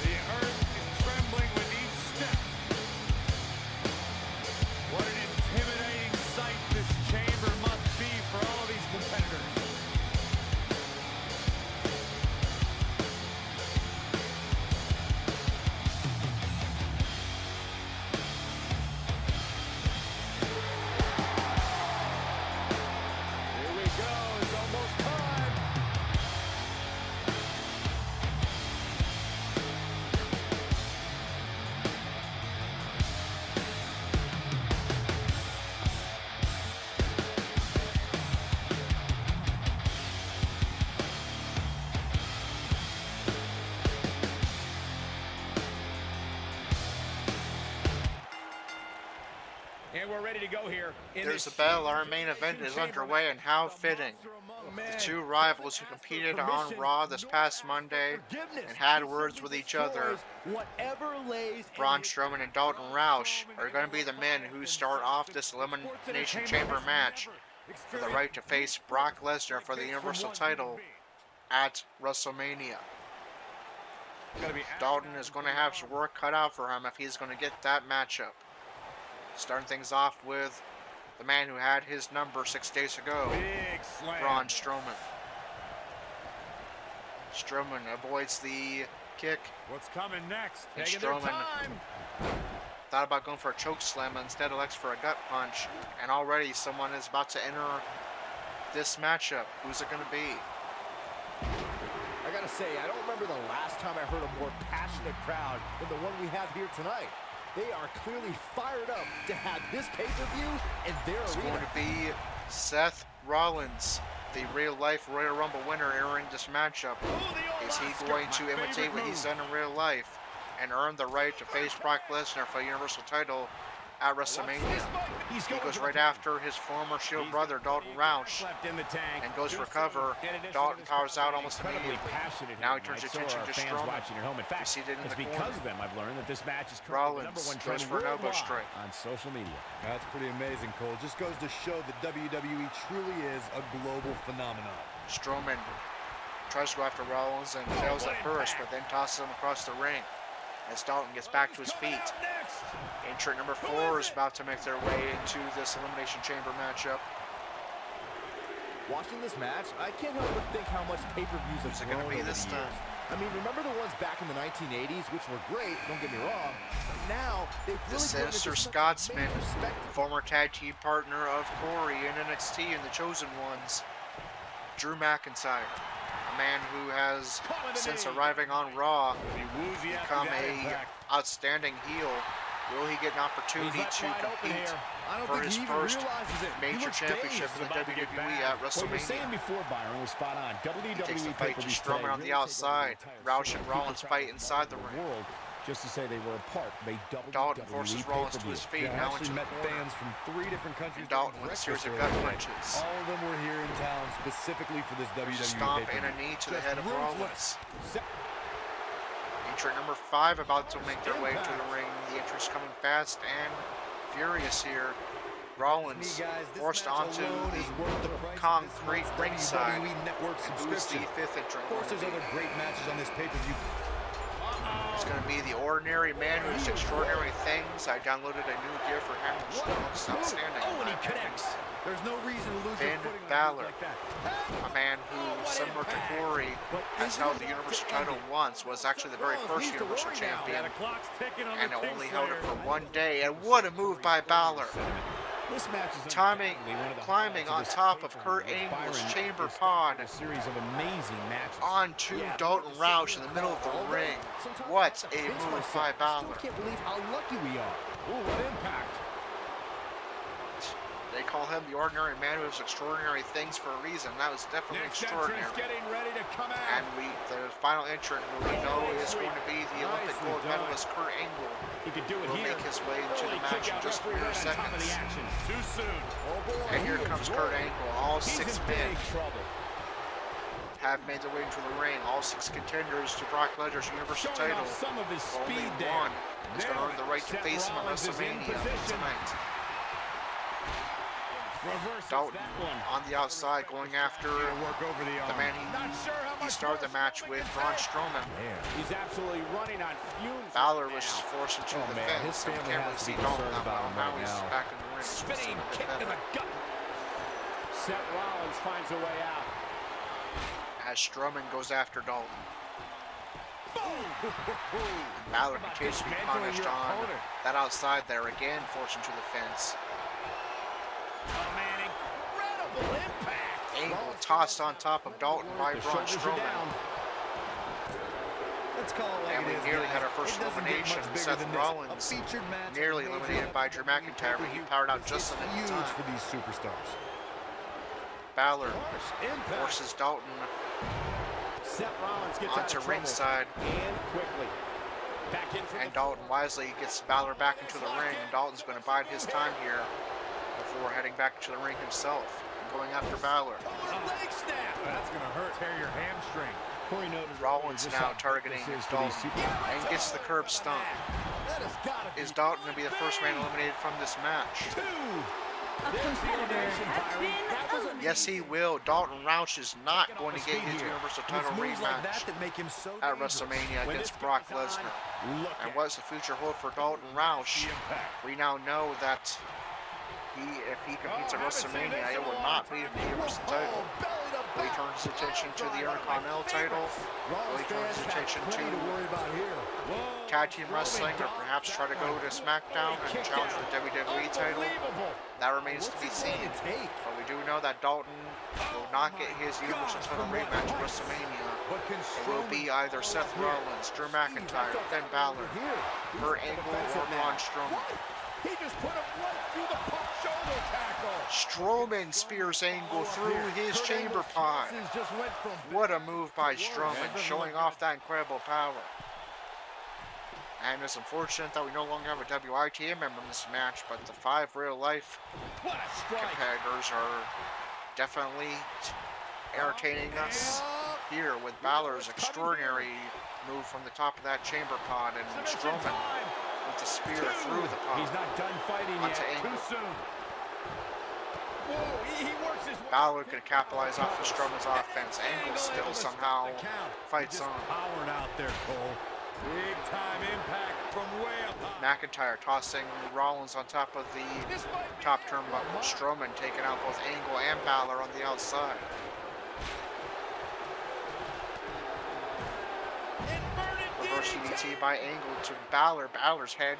The earth is trembling with each step. What an intimidating sight this chamber must be for all of these competitors. Here we go, it's almost time. And we're ready to go here. There's a battle. Our main event is underway, and how fitting. The two rivals who competed on Raw this past Monday and had words with each other, Braun Strowman and Dalton Roush, are going to be the men who start off this Elimination Chamber match for the right to face Brock Lesnar for the Universal title at WrestleMania. Dalton is going to have some work cut out for him if he's going to get that matchup. Starting things off with the man who had his number 6 days ago, Big slam. Braun Strowman. Strowman avoids the kick. What's coming next? And Taking their Strowman time. thought about going for a choke slam, but instead elects for a gut punch. And already someone is about to enter this matchup. Who's it going to be? I gotta say, I don't remember the last time I heard a more passionate crowd than the one we have here tonight. They are clearly fired up to have this pay-per-view in their It's arena. going to be Seth Rollins, the real-life Royal Rumble winner, entering this matchup. Is he going to imitate what he's done in real life and earn the right to face Brock Lesnar for the Universal title at WrestleMania? He goes right after his former Shield brother, Dalton Roush, and goes for cover. Dalton powers out almost immediately. Now he turns attention to Strowman. He's seated in the corner. Because of them, I've learned that this match is currently the Rollins #1 goes trending for an elbow worldwide strike. on social media. That's pretty amazing, Cole. Just goes to show that WWE truly is a global phenomenon. Strowman tries to go after Rollins and fails at first, but then tosses him across the ring as Dalton gets back to his feet. Entrant number 4 is about to make their way into this Elimination Chamber matchup. Watching this match, I can't help but think how much pay-per-views have Who's it grown going to be over this the years. time? I mean, remember the ones back in the 1980s, which were great, don't get me wrong, but now they've The really grown into Sinister such a Scotsman, major spectacle. former tag team partner of Corey in NXT and the Chosen Ones, Drew McIntyre, a man who has, since arriving on Raw, become a outstanding heel. Will he get an opportunity to compete for his first major championship in the WWE at WrestleMania? Before, Byron, was spot on. He takes the fight to Strowman on the outside. Roush and Rollins fight inside the ring. World, just to say they were a part of a Dalton forces Rollins to his feet, now into the met corner. fans from 3 different countries. And Dalton with a series of gut punches. All of them were here in town specifically for this WWE Stomp pay-per-view. and a knee to the Just head of ruthless. Rollins. Entrant number 5 about to make their way to the ring. The entrance coming fast and furious here. Rollins forced onto the concrete ringside. And who's the 5th entrant? Of course, there's other great matches on this pay-per-view. It's going to be the ordinary man who does extraordinary things. I downloaded a new gear for him, which looks outstanding. Oh, and he connects. There's no reason to lose your Finn footing on a Balor, move like that. a man who, similar to Corey, has held the Universal title once, was actually the very first Universal Champion, The clock's ticking on and the only held it for Kingslayer. one day. And what a move by Balor! This match is Timing, undoubtedly one of the climbing on highlights of this top of pay-per-view, Kurt with Angle's Byron chamber established pod a series of amazing matches. onto Dalton Roush in the middle of the ring. What a move by Balor. Still can't believe how lucky we are. Ooh, what impact. They call him the ordinary man who does extraordinary things for a reason. That was definitely Next extraordinary. entrance getting ready to come out. And the final entrant who we know is going to be the Olympic gold medalist Kurt Angle. He could do it Will here. make his way into the match in just a few seconds. Too soon. Oh boy, And here he comes is Kurt rolling. Angle. All He's 6 in men big trouble. have made their way into the ring. All 6 contenders to Brock Lesnar's Universal Showing title. off some of his Only speed there. one is going to earn the right to Seth face him at Rollins is in WrestleMania position. tonight. Reverses Dalton that one. on the outside going after Work over the the arm. man Not sure how he much started the match with, Braun Strowman. He's absolutely running on fumes. Balor right was now. forced into the man, fence. his And we family can't really has to see be Dalton concerned that about well. him Now right he's now. back in the ring. It's Spinning a bit kick to better. the gut. Seth Rollins finds a way out. As Strowman goes after Dalton. Balor continues to be Dismantling punished your on opponent. that outside there. Again, forced into the fence. Oh, man, incredible impact. Angle tossed on top of Dalton by The Braun shoulders are Strowman. down. Let's call it like And we it is, nearly guys. had our first It doesn't get elimination. much bigger Seth than this. Rollins A featured match nearly of major eliminated by Drew McIntyre, but he powered out just in huge time. for these superstars. Balor Harsh impact. forces Dalton Seth Rollins gets out onto of trouble. ringside, And quickly. Back in for and the Dalton wisely gets Balor back into the ring. Dalton's going to bide his time here before heading back into the ring himself and going after Balor. leg snap. That's going to hurt. Tear your hamstring. Corey noted Rollins just now how targeting this is for Dalton these super- and gets the curb stomp. That has gotta be Is Dalton going to be the first man eliminated from this match? two. A competitor has been eliminated. Yes, he will. Dalton Roush is not going to get his Universal title Moves like rematch that make him so at dangerous. WrestleMania When against this Brock guy's on, Lesnar. look And at what's the future hold for Dalton Roush? The impact. We now know that if he competes at WrestleMania, it will not be the Universal title. Will he turn his attention to the Intercontinental title? Will he turn his attention to tag team wrestling, or perhaps try to go to SmackDown and challenge for the WWE title? That remains to be seen. But we do know that Dalton will not get his Universal title rematch at WrestleMania. It will be either Seth Rollins, Drew McIntyre, Finn Balor, Kurt Angle, or Braun Strowman. He just put him right through the pump shoulder tackle. Strowman spears Angle through his chamber pod. Just went from What a move by Strowman, showing off that incredible power. And it's unfortunate that we no longer have a WITM member in this match, but the 5 real-life what a strike. competitors are definitely entertaining us here with Balor's extraordinary move from the top of that chamber pod, and Strowman with the spear through the He's pod not done fighting onto yet. Angle. Too soon. Whoa, he works his way. Balor could capitalize off of Strowman's offense. Angle still somehow fights on. Powering out there, Cole. Big time impact from way up high. McIntyre tossing Rollins on top of the top turnbuckle. Strowman taking out both Angle and Balor on the outside. Reverse DDT by Angle to Balor. Balor's head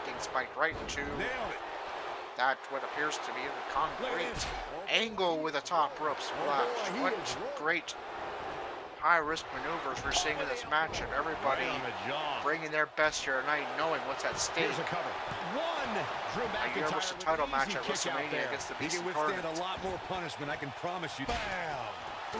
getting spiked right into Nailed it. that what appears to be the concrete. Angle with a top rope splash. What great high-risk maneuvers we're seeing in this matchup. Everybody Right on the jaw. bringing their best here tonight, knowing what's at stake. Here's a cover. One. Drew A McIntyre Universal with title an match easy at kick out WrestleMania there. against the He Beast can Incarnate. withstand a lot more punishment, I can promise you. Bam! 3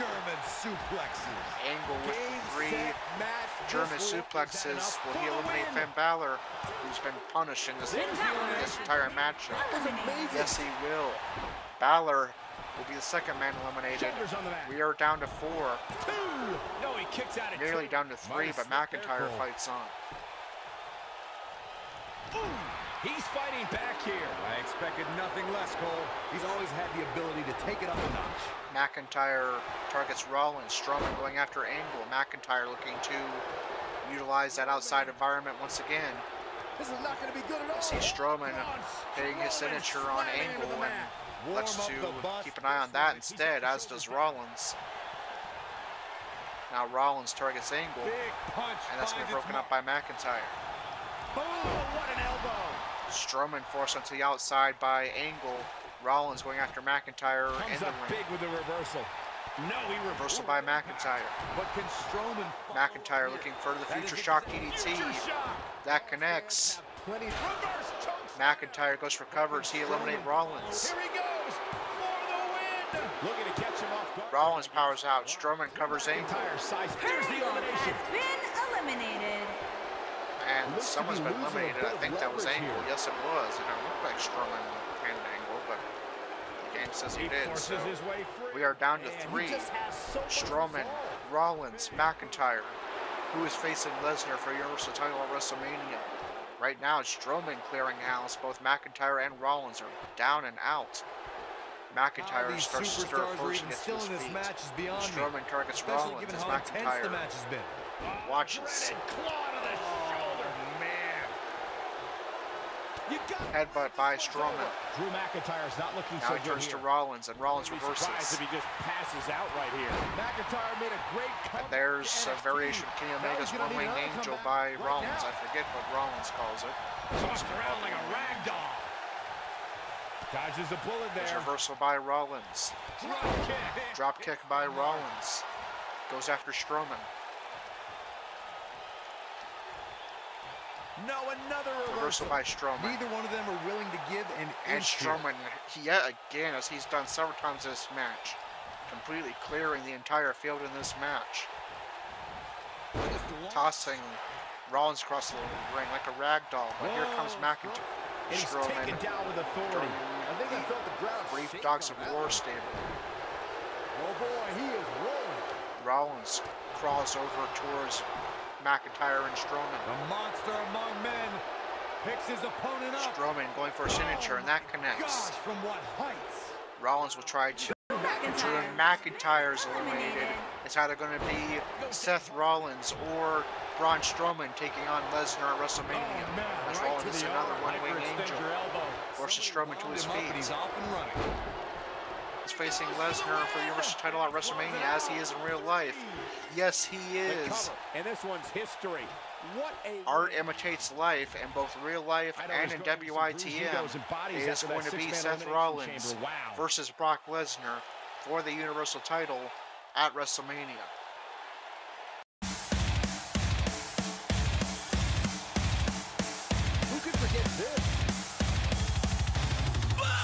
German suplexes. Angle with Game, 3 set, match. German This will suplexes. represent a Will he full eliminate win. Finn Balor, who's been punished in this entire matchup? Yes, he will. Balor will be the second man eliminated. Shoulders on the mat. We are down to 4, Two. No, he kicks out at nearly two. down to 3, but McIntyre Cole. fights on. Ooh, he's fighting back here. I expected nothing less, Cole. He's always had the ability to take it up a notch. McIntyre targets Rollins. Strowman going after Angle. McIntyre looking to utilize that outside environment once again. This is not going to be good at all. I see Strowman hitting his signature on Angle, and let's to keep an eye on that instead, as does Rollins. Now Rollins targets Angle, and that's going to be broken up by McIntyre. Oh, what an elbow. Strowman forced onto the outside by Angle. Rollins going after McIntyre in the ring. Big with the reversal. No, he reversal by McIntyre. But can Strowman McIntyre looking for the future shock DDT. That connects. McIntyre goes for covers. He eliminates Rollins. Here he goes for the win. Looking to catch him off guard. Rollins powers out. Strowman covers Angle. There's the elimination. Has been eliminated. And someone's been eliminated. I think that was Angle. Yes, it was. And it looked like Strowman and Angle, but the game says he did. So we are down to 3. Strowman, Rollins, McIntyre, who is facing Lesnar for Universal title at WrestleMania. Right now, it's Strowman clearing house. Both McIntyre and Rollins are down and out. McIntyre starts to stir first and gets to his feet. Strowman targets Rollins as McIntyre watches. Headbutt by Strowman. Drew McIntyre's not looking now so he turns good to here. Rollins, and Rollins reverses. If he just passes out right here. McIntyre made a great comeback. And there's a variation of Kenny Omega's one-winged angel by Rollins. I forget what Rollins calls it. Tossed around like a rag doll. Dodges a bullet there. There's reversal by Rollins. Drop kick by Rollins. Goes after Strowman. No, another reversal by Strowman. Neither one of them are willing to give an and inch Strowman, yet again, as he's done several times this match, completely clearing the entire field in this match. Tossing Rollins across the ring like a rag doll, but here comes McIntyre. Strowman down with authority. I think I felt the ground brief shake Dogs on of that War one. stable. Oh boy, he is rolling. Rollins crawls over towards McIntyre and Strowman. The monster among men picks his opponent up. Strowman going for a signature, and that connects. Gosh, from what heights? Rollins will try to. McIntyre's eliminated. It's either going to be Seth Rollins or Braun Strowman taking on Lesnar at WrestleMania. As Rollins is another one-wing angel. Forces Strowman to his feet. He's off and running. He's facing Lesnar for the Universal title at WrestleMania as he is in real life. Yes, he is. And this one's history. What a Art imitates life, in both real life and in WITM. It is going to be Seth Rollins versus Brock Lesnar for the Universal title at WrestleMania. Who could forget this?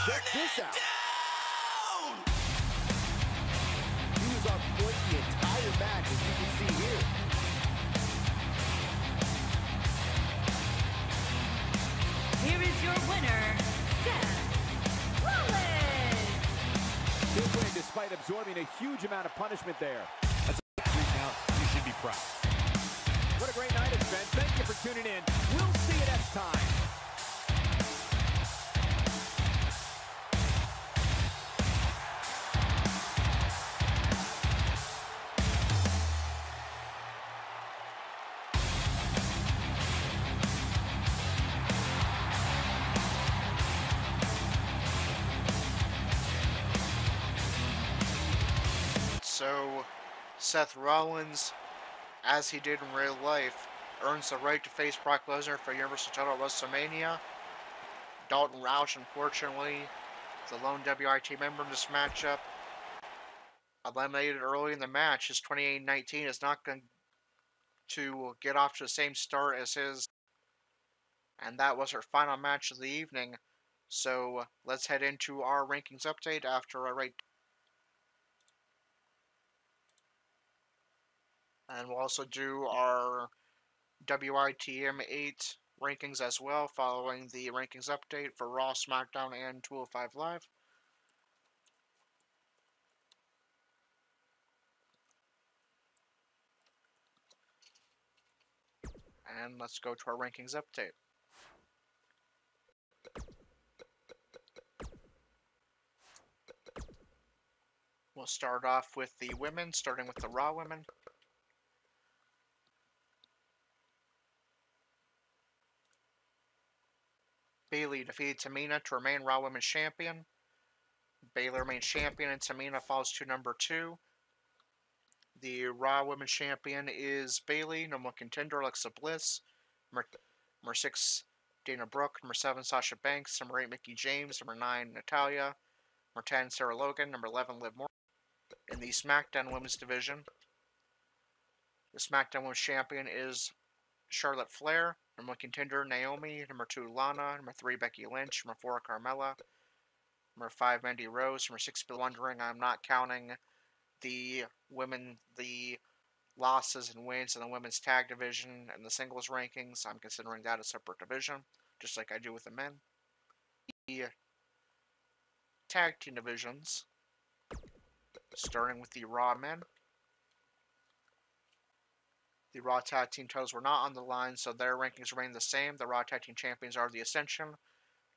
Check this out. He was on point the entire match, as you can see here. Here is your winner, Seth Rollins. Big win despite absorbing a huge amount of punishment there. That's a 3 count. You should be proud. What a great night it's been. Thank you for tuning in. We'll see you next time. So, Seth Rollins, as he did in real life, earns the right to face Brock Lesnar for Universal title at WrestleMania. Dalton Roush, unfortunately, the lone WIT member in this matchup, eliminated early in the match. His 28-19 is not going to get off to the same start as his, and that was our final match of the evening. So let's head into our rankings update after I rate. And we'll also do our WITM 8 rankings as well, following the rankings update for Raw, SmackDown, and 205 Live. And let's go to our rankings update. We'll start off with the women, starting with the Raw women. Bayley defeated Tamina to remain Raw Women's Champion. Bayley remains champion, and Tamina falls to number 2. The Raw Women's Champion is Bayley. Number 1 contender, Alexa Bliss. Number 6, Dana Brooke. Number 7, Sasha Banks. Number 8, Mickie James. Number 9, Natalya. Number 10, Sarah Logan. Number 11, Liv Morgan. In the SmackDown Women's Division, the SmackDown Women's Champion is Charlotte Flair. Number 1 contender, Naomi. Number 2, Lana. Number 3, Becky Lynch. Number 4, Carmella. Number 5, Mandy Rose. Number 6, Bill Wondering. I'm not counting the losses and wins in the women's tag division and the singles rankings. I'm considering that a separate division, just like I do with the men. The tag team divisions, starting with the Raw men. The Raw Tag Team titles were not on the line, so their rankings remain the same. The Raw Tag Team champions are the Ascension.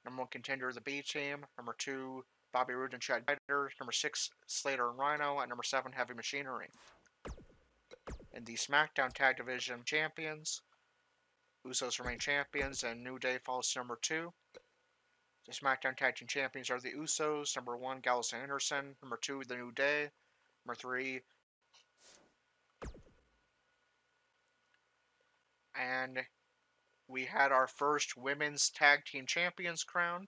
Number 1 contender, the B Team. Number 2, Bobby Roode and Chad Ryder. Number 6, Slater and Rhino. And number 7, Heavy Machinery. In the SmackDown Tag Division champions, Usos remain champions, and New Day falls to number 2. The SmackDown Tag Team champions are the Usos. Number 1, Gallows and Anderson. Number 2, the New Day. Number 3, and we had our first women's tag team champions crowned.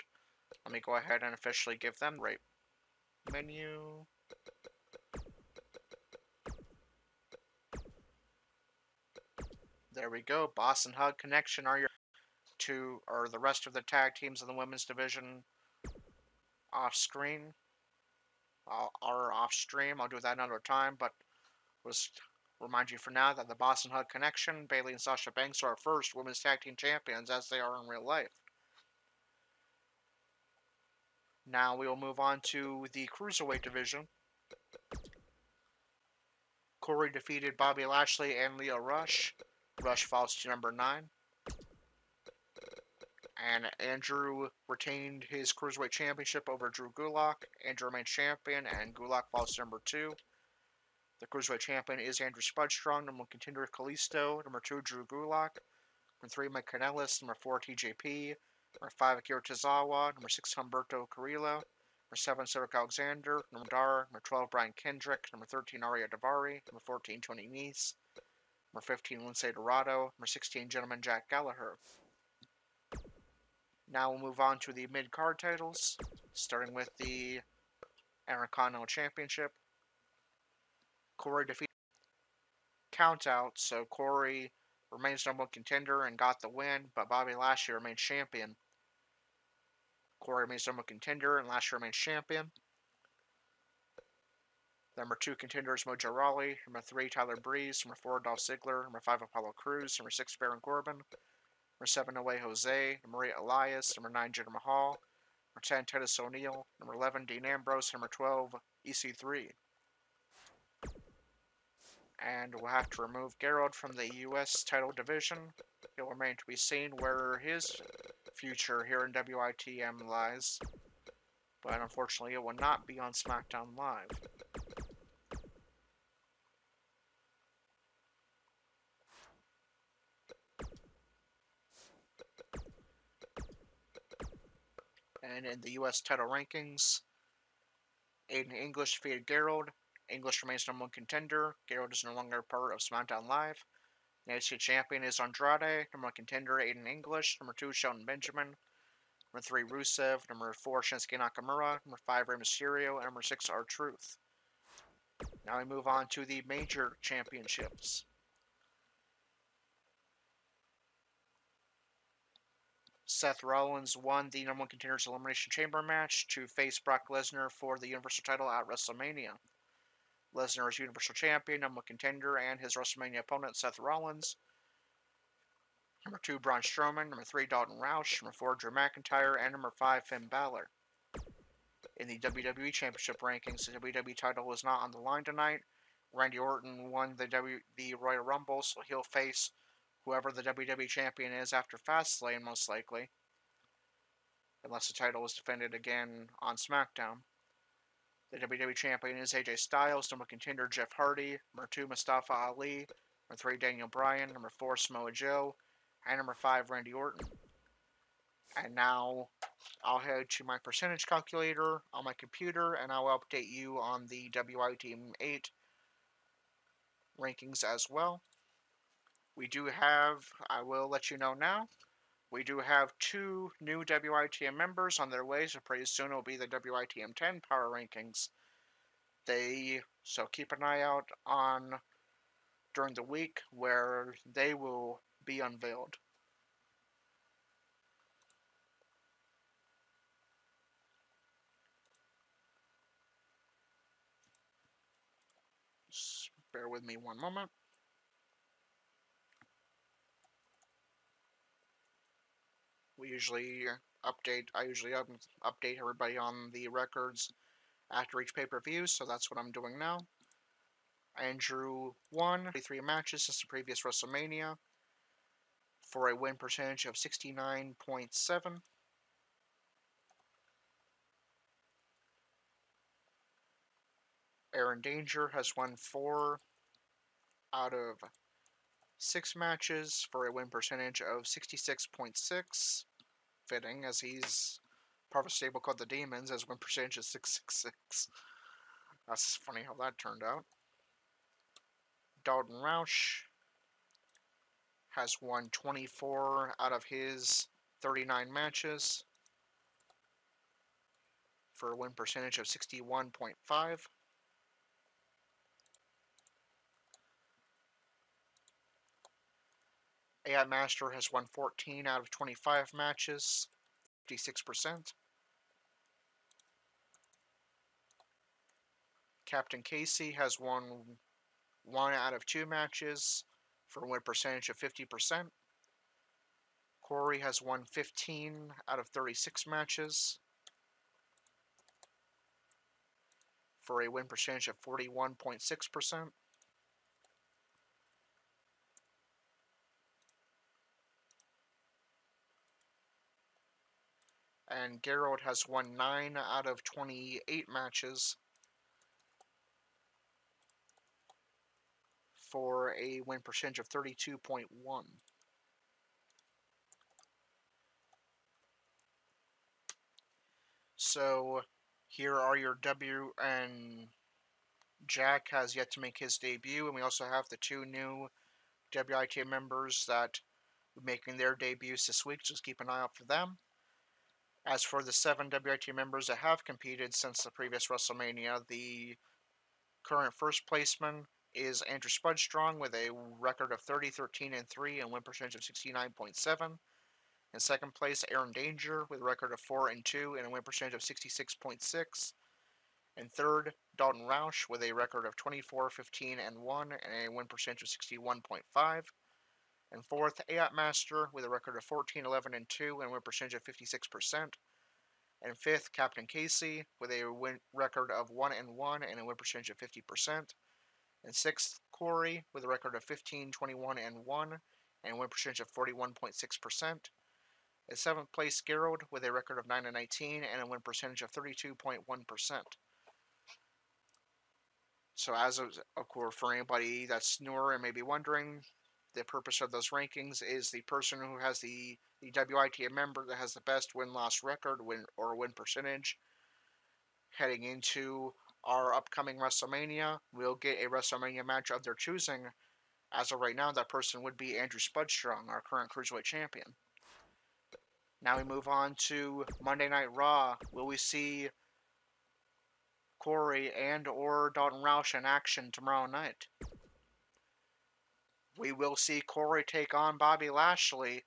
Let me go ahead and officially give them the right menu. There we go. Boss and Hug Connection are the rest of the tag teams in the women's division off screen. Or off stream. I'll do that another time, but just remind you for now that the Boss and Hug Connection, Bayley and Sasha Banks, are our first women's tag team champions, as they are in real life. Now we will move on to the Cruiserweight division. Corey defeated Bobby Lashley and Lio Rush. Rush falls to number 9. And Andrew retained his Cruiserweight Championship over Drew Gulak. Andrew remains champion, and Gulak falls to number 2. The Cruiserweight Champion is Andrew Spudstrong. Number 1 contender, Kalisto. Number 2, Drew Gulak. Number 3, Mike Kanellis. Number 4, TJP. Number 5, Akira Tozawa. Number 6, Humberto Carrillo. Number 7, Cedric Alexander. Number 9, Number 12, Brian Kendrick. Number 13, Aria Davari. Number 14, Tony Nese. Number 15, Lindsay Dorado. Number 16, Gentleman Jack Gallagher. Now we'll move on to the mid-card titles, starting with the Intercontinental Championship. Corey defeated Countout, so Corey remains number 1 contender and got the win, but Bobby Lashley remains champion. Corey remains number 1 contender and Lashley remains champion. Number 2 contender is Mojo Rawley. Number 3, Tyler Breeze. Number 4, Dolph Ziggler. Number 5, Apollo Crews. Number 6, Baron Corbin. Number 7, No Way Jose. Number 8, Elias. Number 9, Jinder Mahal. Number 10, Titus O'Neil. Number 11, Dean Ambrose. Number 12, EC3. And we'll have to remove Gerald from the U.S. title division. It will remain to be seen where his future here in WITM lies. But unfortunately, it will not be on SmackDown Live. And in the U.S. title rankings, Aiden English defeated Gerald. English remains number 1 contender. Gerald is no longer part of SmackDown Live. The United States Champion is Andrade. Number 1 contender, Aiden English. Number 2, Shelton Benjamin. Number 3, Rusev. Number 4, Shinsuke Nakamura. Number 5, Rey Mysterio. And number 6, R-Truth. Now we move on to the major championships. Seth Rollins won the number 1 contender's Elimination Chamber match to face Brock Lesnar for the Universal title at WrestleMania. Lesnar is Universal Champion, number 1 contender, and his WrestleMania opponent, Seth Rollins. Number 2, Braun Strowman. Number 3, Dalton Roush. Number 4, Drew McIntyre. And number 5, Finn Balor. In the WWE Championship rankings, the WWE title was not on the line tonight. Randy Orton won the Royal Rumble, so he'll face whoever the WWE Champion is after Fastlane, most likely. Unless the title was defended again on SmackDown. The WWE Champion is AJ Styles. Number 1 contender, Jeff Hardy. Number 2, Mustafa Ali. Number 3, Daniel Bryan. Number 4, Samoa Joe. And number 5, Randy Orton. And now I'll head to my percentage calculator on my computer, and I'll update you on the WITM 8 rankings as well. We do have, I will let you know now, we do have 2 new WITM members on their way, so pretty soon it'll be the WITM 10 power rankings. So keep an eye out on during the week where they will be unveiled. Just bear with me one moment. I usually update everybody on the records after each pay-per-view, so that's what I'm doing now. Andrew won 33 matches since the previous WrestleMania for a win percentage of 69.7. Aaron Danger has won 4 out of 6 matches for a win percentage of 66.6. Fitting, as he's part of a stable called the Demons, as win percentage is 666. That's funny how that turned out. Dalton Roush has won 24 out of his 39 matches for a win percentage of 61.5. AI Master has won 14 out of 25 matches, 56%. Captain Casey has won 1 out of 2 matches for a win percentage of 50%. Corey has won 15 out of 36 matches for a win percentage of 41.6%. And Gerald has won 9 out of 28 matches for a win percentage of 32.1. So here are your and Jack has yet to make his debut, and we also have the 2 new WITM members that are making their debuts this week, so just keep an eye out for them. As for the 7 WITM members that have competed since the previous WrestleMania, the current first placeman is Andrew Spudstrong with a record of 30-13-3 and win percentage of 69.7. In second place, Aaron Danger with a record of 4-2 and a win percentage of 66.6. In third, Dalton Roush with a record of 24-15-1 and a win percentage of 61.5. And fourth, Ayat Master with a record of 14-11-2 and a win percentage of 56%. And fifth, Captain Casey with a record of 1-1 and a win percentage of 50%. And sixth, Corey with a record of 15-21-1 and a win percentage of 41.6%. In seventh place, Gerald with a record of 9-19 and a win percentage of 32.1%. So as of course, for anybody that's newer and may be wondering, the purpose of those rankings is the person who has the WITM member that has the best win-loss record win percentage heading into our upcoming WrestleMania will get a WrestleMania match of their choosing. As of right now, that person would be Andrew Spudstrong, our current Cruiserweight champion. Now we move on to Monday Night Raw. Will we see Corey and or Dalton Roush in action tomorrow night? We will see Corey take on Bobby Lashley.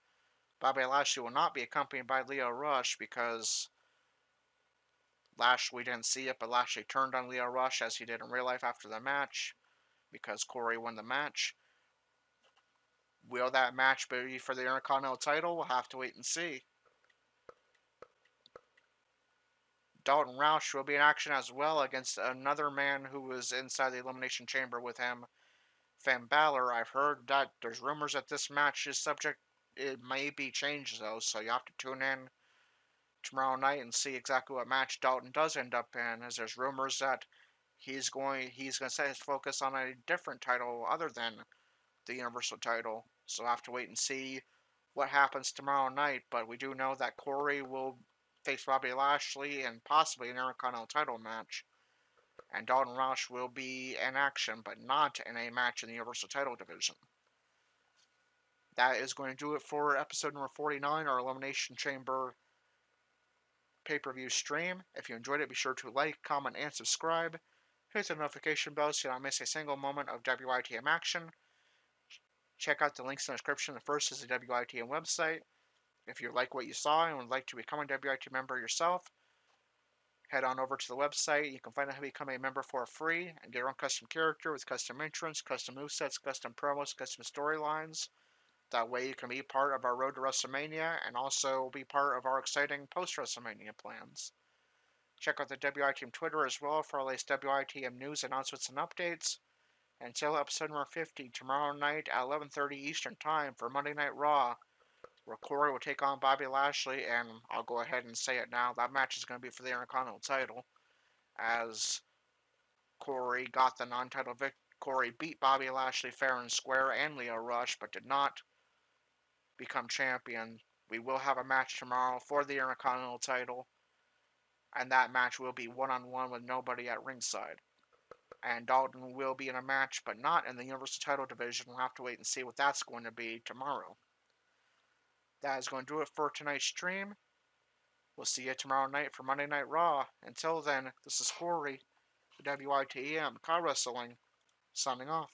Bobby Lashley will not be accompanied by Lio Rush because we didn't see it, but Lashley turned on Lio Rush as he did in real life after the match because Corey won the match. Will that match be for the Intercontinental title? We'll have to wait and see. Dalton Roush will be in action as well against another man who was inside the Elimination Chamber with him, Finn Balor. I've heard that there's rumors that this match is subject. It may be changed though, so you have to tune in tomorrow night and see exactly what match Dalton does end up in, as there's rumors that he's going to set his focus on a different title other than the Universal title. So I have to wait and see what happens tomorrow night, but we do know that Corey will face Bobby Lashley and possibly an Intercontinental title match. And Dalton Roush will be in action, but not in a match in the Universal title division. That is going to do it for episode number 49, our Elimination Chamber pay-per-view stream. If you enjoyed it, be sure to like, comment, and subscribe. Hit the notification bell so you don't miss a single moment of WITM action. Check out the links in the description. The first is the WITM website. If you like what you saw and would like to become a WITM member yourself, head on over to the website. You can find out how to become a member for free and get your own custom character with custom entrance, custom movesets, custom promos, custom storylines. That way you can be part of our road to WrestleMania and also be part of our exciting post-WrestleMania plans. Check out the WITM Twitter as well for all the latest WITM news, announcements, and updates. Until episode number 50, tomorrow night at 11:30 Eastern Time for Monday Night Raw, where Corey will take on Bobby Lashley, and I'll go ahead and say it now, that match is going to be for the Intercontinental title, as Corey got the non-title victory. Corey beat Bobby Lashley fair and square and Lio Rush, but did not become champion. We will have a match tomorrow for the Intercontinental title, and that match will be one-on-one with nobody at ringside. And Dalton will be in a match, but not in the Universal title division. We'll have to wait and see what that's going to be tomorrow. That is going to do it for tonight's stream. We'll see you tomorrow night for Monday Night Raw. Until then, this is Corey, the WITM Car Wrestling, signing off.